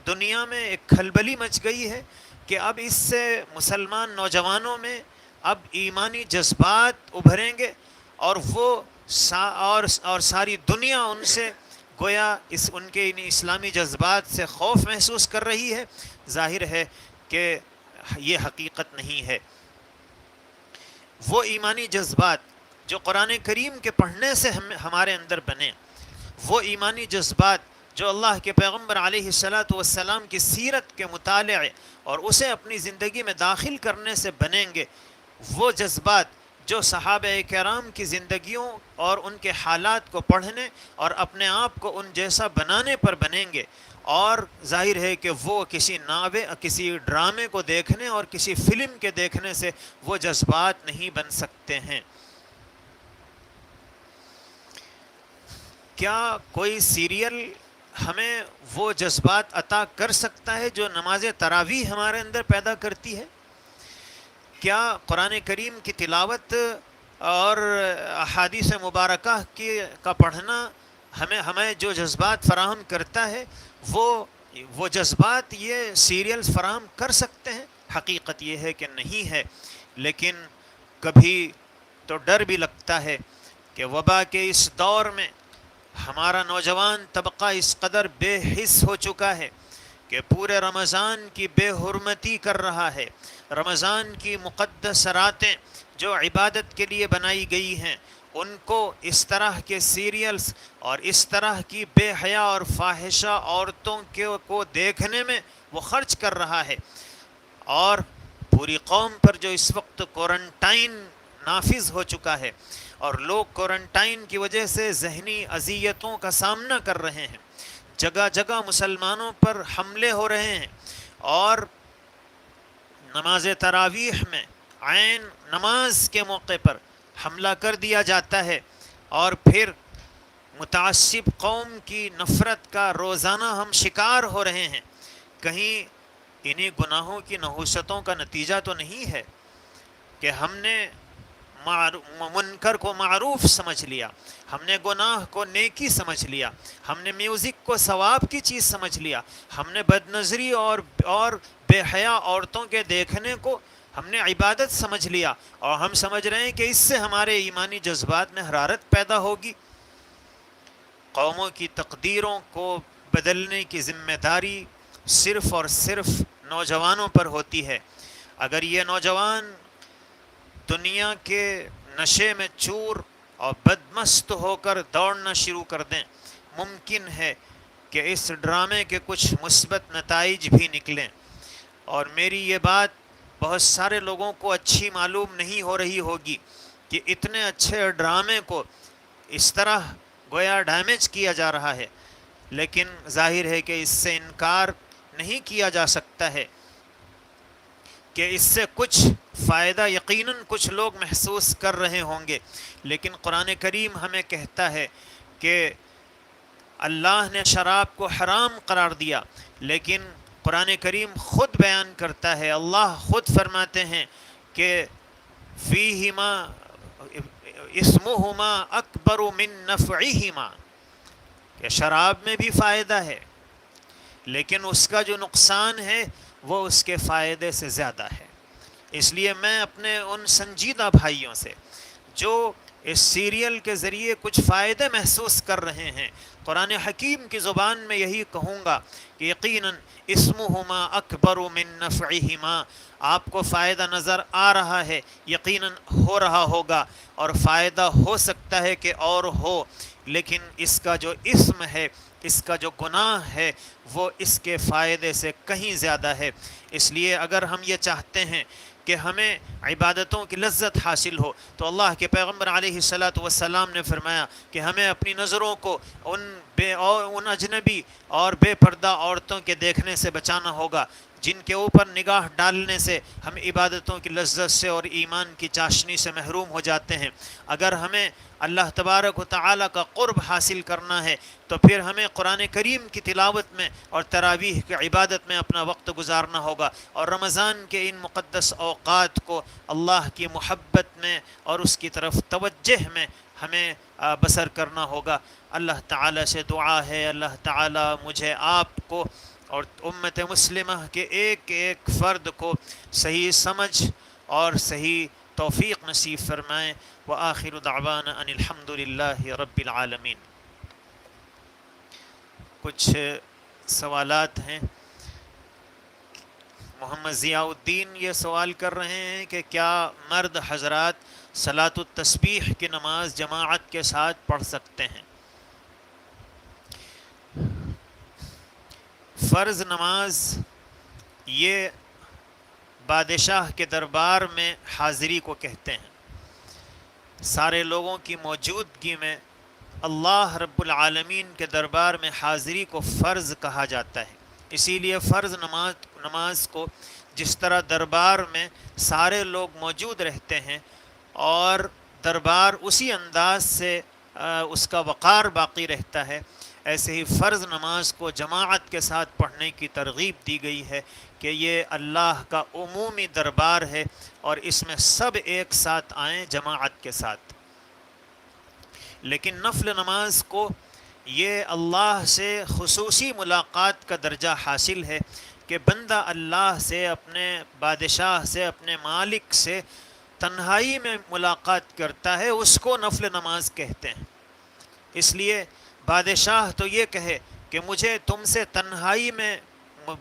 دنیا میں ایک کھلبلی مچ گئی ہے کہ اب اس سے مسلمان نوجوانوں میں اب ایمانی جذبات ابھریں گے، اور وہ اور ساری دنیا ان سے گویا ان کے اسلامی جذبات سے خوف محسوس کر رہی ہے۔ ظاہر ہے کہ یہ حقیقت نہیں ہے۔ وہ ایمانی جذبات جو قرآن کریم کے پڑھنے سے ہمارے اندر بنے، وہ ایمانی جذبات جو اللہ کے پیغمبر علیہ الصلاۃ والسلام کی سیرت کے مطالعے اور اسے اپنی زندگی میں داخل کرنے سے بنیں گے، وہ جذبات جو صحابہ کرام کی زندگیوں اور ان کے حالات کو پڑھنے اور اپنے آپ کو ان جیسا بنانے پر بنیں گے، اور ظاہر ہے کہ وہ کسی ڈرامے کو دیکھنے اور کسی فلم کے دیکھنے سے وہ جذبات نہیں بن سکتے ہیں۔ کیا کوئی سیریل ہمیں وہ جذبات عطا کر سکتا ہے جو نماز تراویح ہمارے اندر پیدا کرتی ہے؟ کیا قرآن کریم کی تلاوت اور احادیث مبارکہ کا پڑھنا ہمیں جو جذبات فراہم کرتا ہے وہ جذبات یہ سیریلز فراہم کر سکتے ہیں؟ حقیقت یہ ہے کہ نہیں ہے، لیکن کبھی تو ڈر بھی لگتا ہے کہ وبا کے اس دور میں ہمارا نوجوان طبقہ اس قدر بے حس ہو چکا ہے کہ پورے رمضان کی بے حرمتی کر رہا ہے۔ رمضان کی مقدس راتیں جو عبادت کے لیے بنائی گئی ہیں، ان کو اس طرح کے سیریلز اور اس طرح کی بے حیا اور فاحشہ عورتوں کو دیکھنے میں وہ خرچ کر رہا ہے، اور پوری قوم پر جو اس وقت کوارنٹائن نافذ ہو چکا ہے اور لوگ کوارنٹائن کی وجہ سے ذہنی اذیتوں کا سامنا کر رہے ہیں، جگہ جگہ مسلمانوں پر حملے ہو رہے ہیں، اور نماز تراویح میں عین نماز کے موقع پر حملہ کر دیا جاتا ہے، اور پھر متعصب قوم کی نفرت کا روزانہ ہم شکار ہو رہے ہیں۔ کہیں انہی گناہوں کی نحوستوں کا نتیجہ تو نہیں ہے کہ ہم نے منکر کو معروف سمجھ لیا، ہم نے گناہ کو نیکی سمجھ لیا، ہم نے میوزک کو ثواب کی چیز سمجھ لیا، ہم نے بد نظری اور بے حیا عورتوں کے دیکھنے کو ہم نے عبادت سمجھ لیا، اور ہم سمجھ رہے ہیں کہ اس سے ہمارے ایمانی جذبات میں حرارت پیدا ہوگی۔ قوموں کی تقدیروں کو بدلنے کی ذمہ داری صرف اور صرف نوجوانوں پر ہوتی ہے۔ اگر یہ نوجوان دنیا کے نشے میں چور اور بدمست ہو کر دوڑنا شروع کر دیں، ممکن ہے کہ اس ڈرامے کے کچھ مثبت نتائج بھی نکلیں، اور میری یہ بات بہت سارے لوگوں کو اچھی معلوم نہیں ہو رہی ہوگی کہ اتنے اچھے ڈرامے کو اس طرح گویا ڈیمیج کیا جا رہا ہے، لیکن ظاہر ہے کہ اس سے انکار نہیں کیا جا سکتا ہے کہ اس سے کچھ فائدہ یقیناً کچھ لوگ محسوس کر رہے ہوں گے، لیکن قرآن کریم ہمیں کہتا ہے کہ اللہ نے شراب کو حرام قرار دیا، لیکن قرآن کریم خود بیان کرتا ہے، اللہ خود فرماتے ہیں کہ فیہما اسمہما اکبر من نفعہما، کہ شراب میں بھی فائدہ ہے لیکن اس کا جو نقصان ہے وہ اس کے فائدے سے زیادہ ہے۔ اس لیے میں اپنے ان سنجیدہ بھائیوں سے جو اس سیریل کے ذریعے کچھ فائدے محسوس کر رہے ہیں، قرآن حکیم کی زبان میں یہی کہوں گا کہ یقیناً اسمہما اکبر من نفعہما، آپ کو فائدہ نظر آ رہا ہے، یقیناً ہو رہا ہوگا، اور فائدہ ہو سکتا ہے کہ اور ہو، لیکن اس کا جو اسم ہے، اس کا جو گناہ ہے، وہ اس کے فائدے سے کہیں زیادہ ہے۔ اس لیے اگر ہم یہ چاہتے ہیں کہ ہمیں عبادتوں کی لذت حاصل ہو، تو اللہ کے پیغمبر علیہ الصلاۃ والسلام نے فرمایا کہ ہمیں اپنی نظروں کو ان اجنبی اور بے پردہ عورتوں کے دیکھنے سے بچانا ہوگا جن کے اوپر نگاہ ڈالنے سے ہم عبادتوں کی لذت سے اور ایمان کی چاشنی سے محروم ہو جاتے ہیں۔ اگر ہمیں اللہ تبارک و تعالیٰ کا قرب حاصل کرنا ہے تو پھر ہمیں قرآن کریم کی تلاوت میں اور تراویح کی عبادت میں اپنا وقت گزارنا ہوگا، اور رمضان کے ان مقدس اوقات کو اللہ کی محبت میں اور اس کی طرف توجہ میں ہمیں بسر کرنا ہوگا۔ اللہ تعالیٰ سے دعا ہے اللہ تعالیٰ مجھے، آپ کو اور امت مسلمہ کے ایک ایک فرد کو صحیح سمجھ اور صحیح توفیق نصیب فرمائیں۔ وآخر دعوانا ان الحمد للہ رب العالمین۔ کچھ سوالات ہیں۔ محمد ضیاء الدین یہ سوال کر رہے ہیں کہ کیا مرد حضرات صلاۃ التسبیح کی نماز جماعت کے ساتھ پڑھ سکتے ہیں؟ فرض نماز یہ بادشاہ کے دربار میں حاضری کو کہتے ہیں۔ سارے لوگوں کی موجودگی میں اللہ رب العالمین کے دربار میں حاضری کو فرض کہا جاتا ہے۔ اسی لیے فرض نماز کو جس طرح دربار میں سارے لوگ موجود رہتے ہیں اور دربار اسی انداز سے اس کا وقار باقی رہتا ہے، ایسے ہی فرض نماز کو جماعت کے ساتھ پڑھنے کی ترغیب دی گئی ہے کہ یہ اللہ کا عمومی دربار ہے اور اس میں سب ایک ساتھ آئیں جماعت کے ساتھ۔ لیکن نفل نماز کو یہ اللہ سے خصوصی ملاقات کا درجہ حاصل ہے کہ بندہ اللہ سے، اپنے بادشاہ سے، اپنے مالک سے تنہائی میں ملاقات کرتا ہے، اس کو نفل نماز کہتے ہیں۔ اس لیے بادشاہ تو یہ کہے کہ مجھے تم سے تنہائی میں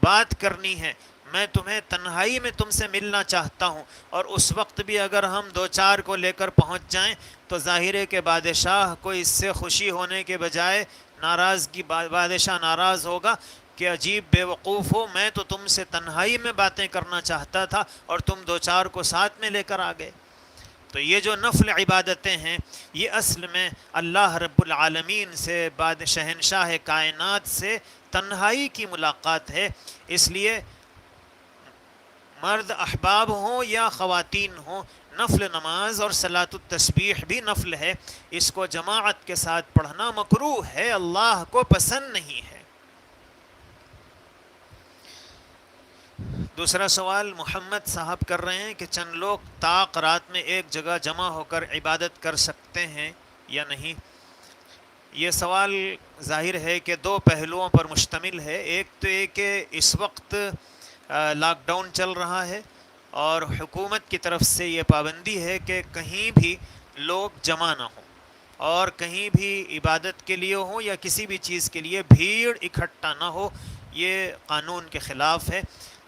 بات کرنی ہے، میں تمہیں تنہائی میں تم سے ملنا چاہتا ہوں، اور اس وقت بھی اگر ہم دو چار کو لے کر پہنچ جائیں تو ظاہر ہے کہ بادشاہ کو اس سے خوشی ہونے کے بجائے ناراضگی، بادشاہ ناراض ہوگا کہ عجیب بے وقوف ہو، میں تو تم سے تنہائی میں باتیں کرنا چاہتا تھا اور تم دو چار کو ساتھ میں لے کر آ گئے۔ تو یہ جو نفل عبادتیں ہیں یہ اصل میں اللہ رب العالمین سے، شہنشاہ کائنات سے تنہائی کی ملاقات ہے۔ اس لیے مرد احباب ہوں یا خواتین ہوں، نفل نماز اور صلاۃ التسبیح بھی نفل ہے، اس کو جماعت کے ساتھ پڑھنا مکروہ ہے، اللہ کو پسند نہیں ہے۔ دوسرا سوال محمد صاحب کر رہے ہیں کہ چند لوگ طاق رات میں ایک جگہ جمع ہو کر عبادت کر سکتے ہیں یا نہیں؟ یہ سوال ظاہر ہے کہ دو پہلوؤں پر مشتمل ہے۔ ایک تو یہ کہ اس وقت لاک ڈاؤن چل رہا ہے اور حکومت کی طرف سے یہ پابندی ہے کہ کہیں بھی لوگ جمع نہ ہوں اور کہیں بھی عبادت کے لیے ہوں یا کسی بھی چیز کے لیے بھیڑ اکٹھا نہ ہو، یہ قانون کے خلاف ہے۔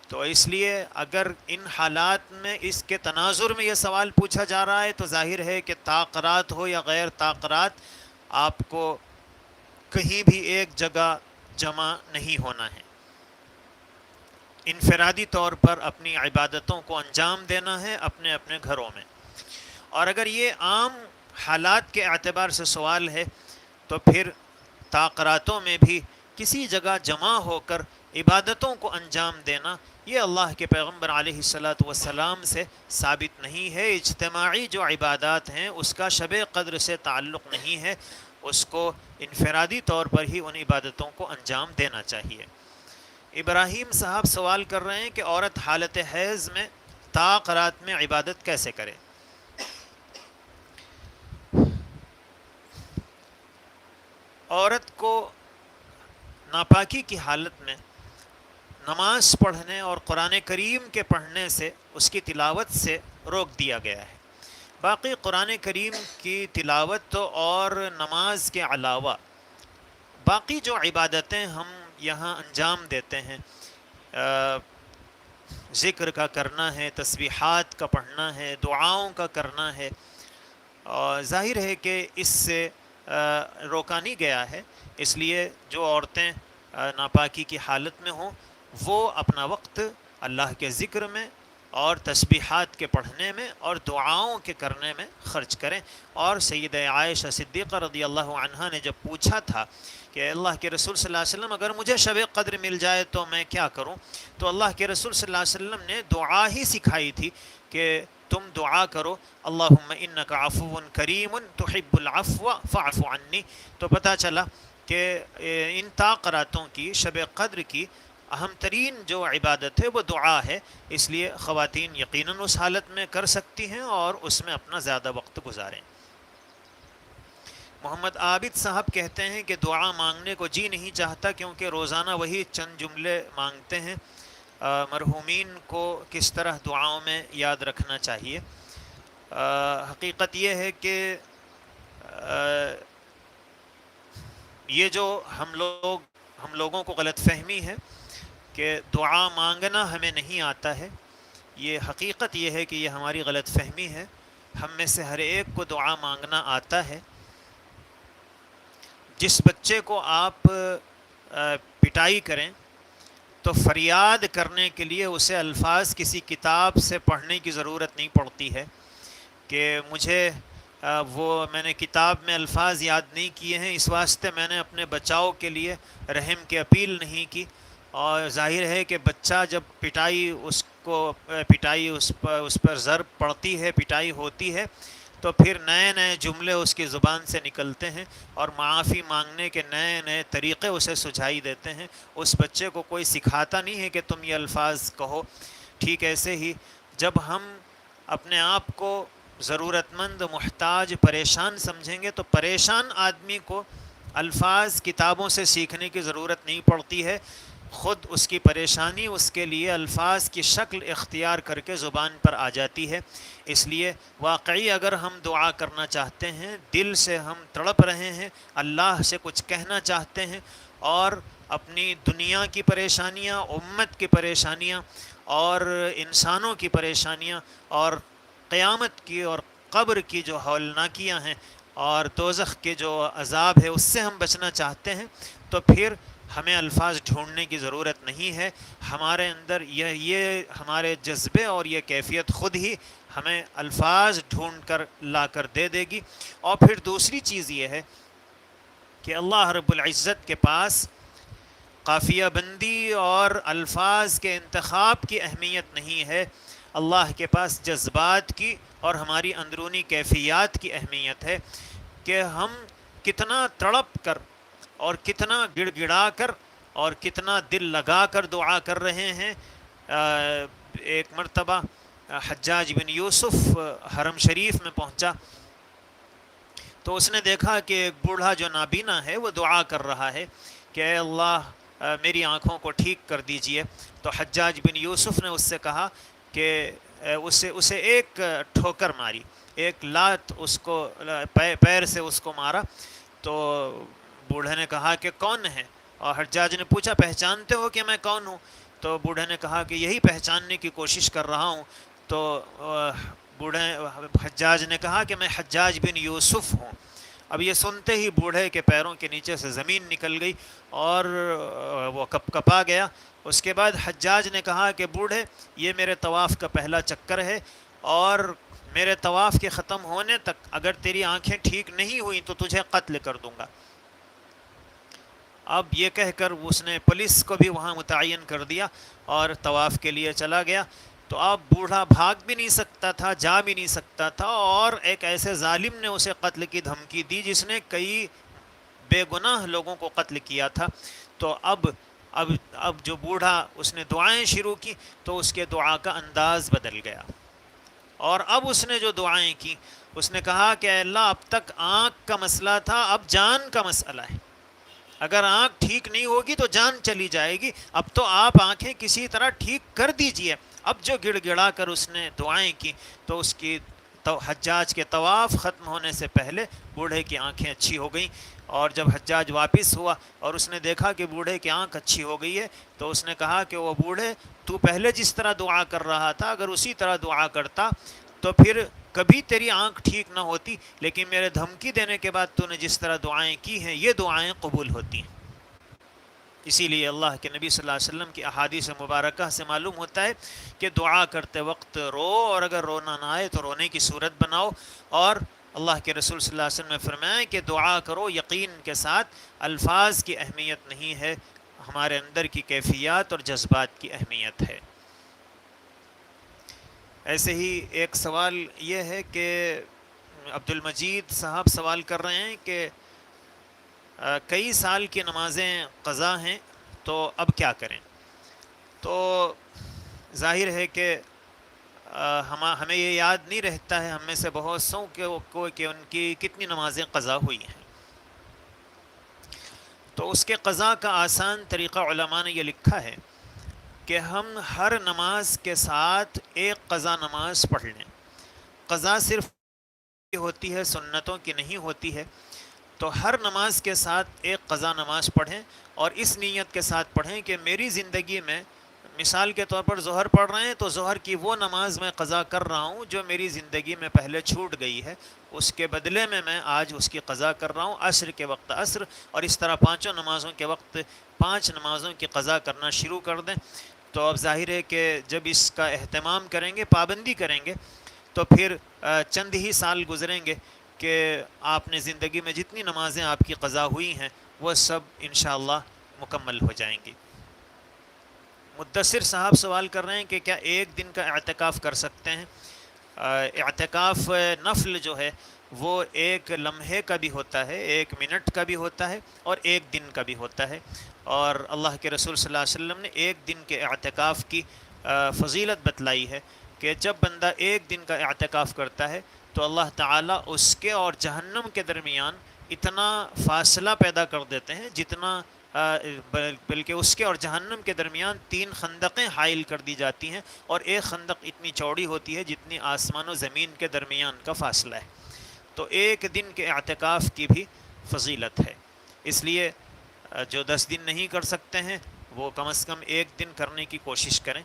تو اس لیے اگر ان حالات میں اس کے تناظر میں یہ سوال پوچھا جا رہا ہے تو ظاہر ہے کہ طاق رات ہو یا غیر طاق رات، آپ کو کہیں بھی ایک جگہ جمع نہیں ہونا ہے، انفرادی طور پر اپنی عبادتوں کو انجام دینا ہے اپنے اپنے گھروں میں۔ اور اگر یہ عام حالات کے اعتبار سے سوال ہے تو پھر طاق راتوں میں بھی کسی جگہ جمع ہو کر عبادتوں کو انجام دینا یہ اللہ کے پیغمبر علیہ الصلاۃ والسلام سے ثابت نہیں ہے۔ اجتماعی جو عبادات ہیں اس کا شب قدر سے تعلق نہیں ہے، اس کو انفرادی طور پر ہی ان عبادتوں کو انجام دینا چاہیے۔ ابراہیم صاحب سوال کر رہے ہیں کہ عورت حالت حیض میں طاق رات میں عبادت کیسے کرے؟ عورت کو ناپاکی کی حالت میں نماز پڑھنے اور قرآن کریم کے پڑھنے سے، اس کی تلاوت سے روک دیا گیا ہے۔ باقی قرآن کریم کی تلاوت اور نماز کے علاوہ باقی جو عبادتیں ہم یہاں انجام دیتے ہیں، ذکر کا کرنا ہے، تسبیحات کا پڑھنا ہے، دعاؤں کا کرنا ہے، اور ظاہر ہے کہ اس سے روکا نہیں گیا ہے۔ اس لیے جو عورتیں ناپاکی کی حالت میں ہوں وہ اپنا وقت اللہ کے ذکر میں اور تسبیحات کے پڑھنے میں اور دعاؤں کے کرنے میں خرچ کریں۔ اور سیدہ عائشہ صدیقہ رضی اللہ عنہا نے جب پوچھا تھا کہ اللہ کے رسول صلی اللہ علیہ وسلم اگر مجھے شب قدر مل جائے تو میں کیا کروں، تو اللہ کے رسول صلی اللہ علیہ وسلم نے دعا ہی سکھائی تھی کہ تم دعا کرو اللہم انک عفو کریم تحب العفو فاعف عنی۔ تو پتہ چلا کہ ان تاقراتوں کی، شب قدر کی اہم ترین جو عبادت ہے وہ دعا ہے، اس لیے خواتین یقیناً اس حالت میں کر سکتی ہیں اور اس میں اپنا زیادہ وقت گزاریں۔ محمد عابد صاحب کہتے ہیں کہ دعا مانگنے کو جی نہیں چاہتا کیونکہ روزانہ وہی چند جملے مانگتے ہیں، مرحومین کو کس طرح دعاؤں میں یاد رکھنا چاہیے؟ حقیقت یہ ہے کہ یہ جو ہم لوگوں کو غلط فہمی ہے کہ دعا مانگنا ہمیں نہیں آتا ہے، یہ حقیقت یہ ہے کہ یہ ہماری غلط فہمی ہے۔ ہم میں سے ہر ایک کو دعا مانگنا آتا ہے۔ جس بچے کو آپ پٹائی کریں تو فریاد کرنے کے لیے اسے الفاظ کسی کتاب سے پڑھنے کی ضرورت نہیں پڑتی ہے کہ مجھے میں نے کتاب میں الفاظ یاد نہیں کیے ہیں، اس واسطے میں نے اپنے بچاؤ کے لیے رحم کی اپیل نہیں کی۔ اور ظاہر ہے کہ بچہ جب پٹائی اس پر ضرب پڑتی ہے، پٹائی ہوتی ہے، تو پھر نئے نئے جملے اس کی زبان سے نکلتے ہیں اور معافی مانگنے کے نئے نئے طریقے اسے سجھائی دیتے ہیں۔ اس بچے کو کوئی سکھاتا نہیں ہے کہ تم یہ الفاظ کہو۔ ٹھیک ایسے ہی جب ہم اپنے آپ کو ضرورت مند، محتاج، پریشان سمجھیں گے تو پریشان آدمی کو الفاظ کتابوں سے سیکھنے کی ضرورت نہیں پڑتی ہے، خود اس کی پریشانی اس کے لیے الفاظ کی شکل اختیار کر کے زبان پر آ جاتی ہے۔ اس لیے واقعی اگر ہم دعا کرنا چاہتے ہیں، دل سے ہم تڑپ رہے ہیں، اللہ سے کچھ کہنا چاہتے ہیں اور اپنی دنیا کی پریشانیاں، امت کی پریشانیاں اور انسانوں کی پریشانیاں اور قیامت کی اور قبر کی جو ہولناکیاں ہیں اور دوزخ کے جو عذاب ہے اس سے ہم بچنا چاہتے ہیں، تو پھر ہمیں الفاظ ڈھونڈنے کی ضرورت نہیں ہے۔ ہمارے اندر یہ ہمارے جذبے اور یہ کیفیت خود ہی ہمیں الفاظ ڈھونڈ کر لا کر دے دے گی۔ اور پھر دوسری چیز یہ ہے کہ اللہ رب العزت کے پاس قافیہ بندی اور الفاظ کے انتخاب کی اہمیت نہیں ہے، اللہ کے پاس جذبات کی اور ہماری اندرونی کیفیات کی اہمیت ہے کہ ہم کتنا تڑپ کر اور کتنا گڑ گڑا کر اور کتنا دل لگا کر دعا کر رہے ہیں۔ ایک مرتبہ حجاج بن یوسف حرم شریف میں پہنچا تو اس نے دیکھا کہ ایک بوڑھا جو نابینا ہے وہ دعا کر رہا ہے کہ اے اللہ میری آنکھوں کو ٹھیک کر دیجئے۔ تو حجاج بن یوسف نے اس سے کہا کہ اسے ایک ٹھوکر ماری، ایک لات اس کو پیر سے اس کو مارا۔ تو بوڑھے نے کہا کہ کون ہے؟ اور حجاج نے پوچھا پہچانتے ہو کہ میں کون ہوں؟ تو بوڑھے نے کہا کہ یہی پہچاننے کی کوشش کر رہا ہوں۔ تو حجاج نے کہا کہ میں حجاج بن یوسف ہوں۔ اب یہ سنتے ہی بوڑھے کے پیروں کے نیچے سے زمین نکل گئی اور وہ کپ کپا گیا۔ اس کے بعد حجاج نے کہا کہ بوڑھے یہ میرے طواف کا پہلا چکر ہے اور میرے طواف کے ختم ہونے تک اگر تیری آنکھیں ٹھیک نہیں ہوئیں تو تجھے قتل کر دوں گا۔ اب یہ کہہ کر اس نے پولیس کو بھی وہاں متعین کر دیا اور طواف کے لیے چلا گیا۔ تو اب بوڑھا بھاگ بھی نہیں سکتا تھا، جا بھی نہیں سکتا تھا، اور ایک ایسے ظالم نے اسے قتل کی دھمکی دی جس نے کئی بے گناہ لوگوں کو قتل کیا تھا۔ تو اب جو بوڑھا اس نے دعائیں شروع کی تو اس کے دعا کا انداز بدل گیا، اور اب اس نے جو دعائیں کی اس نے کہا کہ اے اللہ اب تک آنکھ کا مسئلہ تھا، اب جان کا مسئلہ ہے۔ اگر آنکھ ٹھیک نہیں ہوگی تو جان چلی جائے گی. اب تو آپ آنکھیں کسی طرح ٹھیک کر دیجئے. اب جو گڑ گڑا کر اس نے دعائیں کی تو اس کی حجاج کے طواف ختم ہونے سے پہلے بوڑھے کی آنکھیں اچھی ہو گئیں. اور جب حجاج واپس ہوا اور اس نے دیکھا کہ بوڑھے کی آنکھ اچھی ہو گئی ہے تو اس نے کہا کہ وہ بوڑھے تو پہلے جس طرح دعا کر رہا تھا اگر اسی طرح دعا کرتا تو پھر کبھی تیری آنکھ ٹھیک نہ ہوتی، لیکن میرے دھمکی دینے کے بعد تو نے جس طرح دعائیں کی ہیں یہ دعائیں قبول ہوتی ہیں. اسی لیے اللہ کے نبی صلی اللہ علیہ وسلم کی احادیث مبارکہ سے معلوم ہوتا ہے کہ دعا کرتے وقت رو، اور اگر رونا نہ آئے تو رونے کی صورت بناؤ. اور اللہ کے رسول صلی اللہ علیہ وسلم نے فرمایا کہ دعا کرو یقین کے ساتھ، الفاظ کی اہمیت نہیں ہے، ہمارے اندر کی کیفیات اور جذبات کی اہمیت ہے. ایسے ہی ایک سوال یہ ہے کہ عبد المجید صاحب سوال کر رہے ہیں کہ کئی سال کی نمازیں قضا ہیں تو اب کیا کریں؟ تو ظاہر ہے کہ ہمیں یہ یاد نہیں رہتا ہے ہم میں سے بہت سو کہ ان کی کتنی نمازیں قضا ہوئی ہیں. تو اس کے قضا کا آسان طریقہ علماء نے یہ لکھا ہے کہ ہم ہر نماز کے ساتھ ایک قضا نماز پڑھ لیں. قضا صرف ہوتی ہے، سنتوں کی نہیں ہوتی ہے. تو ہر نماز کے ساتھ ایک قضا نماز پڑھیں اور اس نیت کے ساتھ پڑھیں کہ میری زندگی میں، مثال کے طور پر ظہر پڑھ رہے ہیں تو ظہر کی وہ نماز میں قضا کر رہا ہوں جو میری زندگی میں پہلے چھوٹ گئی ہے، اس کے بدلے میں آج اس کی قضا کر رہا ہوں. عصر کے وقت عصر، اور اس طرح پانچوں نمازوں کے وقت 5 نمازوں کی قضا کرنا شروع کر دیں. تو اب ظاہر ہے کہ جب اس کا اہتمام کریں گے، پابندی کریں گے، تو پھر چند ہی سال گزریں گے کہ آپ نے زندگی میں جتنی نمازیں آپ کی قضا ہوئی ہیں وہ سب انشاءاللہ مکمل ہو جائیں گی. مدثر صاحب سوال کر رہے ہیں کہ کیا ایک دن کا اعتکاف کر سکتے ہیں؟ اعتکاف نفل جو ہے وہ ایک لمحے کا بھی ہوتا ہے، 1 منٹ کا بھی ہوتا ہے، اور 1 دن کا بھی ہوتا ہے. اور اللہ کے رسول صلی اللہ علیہ وسلم نے 1 دن کے اعتکاف کی فضیلت بتلائی ہے کہ جب بندہ 1 دن کا اعتکاف کرتا ہے تو اللہ تعالیٰ اس کے اور جہنم کے درمیان اتنا فاصلہ پیدا کر دیتے ہیں جتنا بلکہ اس کے اور جہنم کے درمیان 3 خندقیں حائل کر دی جاتی ہیں، اور ایک خندق اتنی چوڑی ہوتی ہے جتنی آسمان و زمین کے درمیان کا فاصلہ ہے. تو 1 دن کے اعتکاف کی بھی فضیلت ہے. اس لیے جو 10 دن نہیں کر سکتے ہیں وہ کم از کم 1 دن کرنے کی کوشش کریں.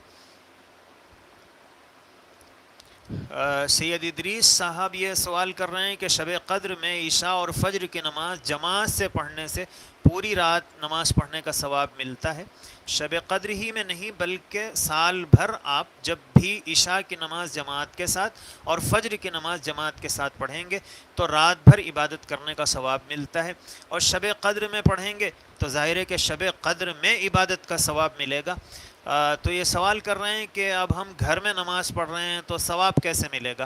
سید ادریس صاحب یہ سوال کر رہے ہیں کہ شب قدر میں عشاء اور فجر کی نماز جماعت سے پڑھنے سے پوری رات نماز پڑھنے کا ثواب ملتا ہے. شب قدر ہی میں نہیں بلکہ سال بھر آپ جب بھی عشاء کی نماز جماعت کے ساتھ اور فجر کی نماز جماعت کے ساتھ پڑھیں گے تو رات بھر عبادت کرنے کا ثواب ملتا ہے. اور شب قدر میں پڑھیں گے تو ظاہر ہے کہ شب قدر میں عبادت کا ثواب ملے گا. تو یہ سوال کر رہے ہیں کہ اب ہم گھر میں نماز پڑھ رہے ہیں تو ثواب کیسے ملے گا؟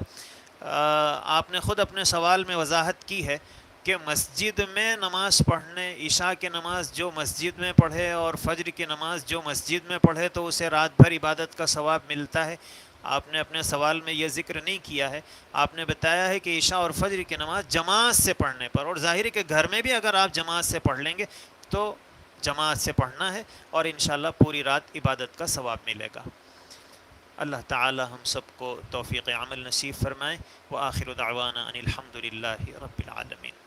آپ نے خود اپنے سوال میں وضاحت کی ہے کہ مسجد میں نماز پڑھنے، عشاء کی نماز جو مسجد میں پڑھے اور فجر کی نماز جو مسجد میں پڑھے تو اسے رات بھر عبادت کا ثواب ملتا ہے. آپ نے اپنے سوال میں یہ ذکر نہیں کیا ہے. آپ نے بتایا ہے کہ عشاء اور فجر کی نماز جماعت سے پڑھنے پر، اور ظاہر ہے کہ گھر میں بھی اگر آپ جماعت سے پڑھ لیں گے تو جماعت سے پڑھنا ہے اور انشاءاللہ پوری رات عبادت کا ثواب ملے گا. اللہ تعالی ہم سب کو توفیق عمل نصیب فرمائے. وآخر دعوانا ان الحمد للہ رب العالمین.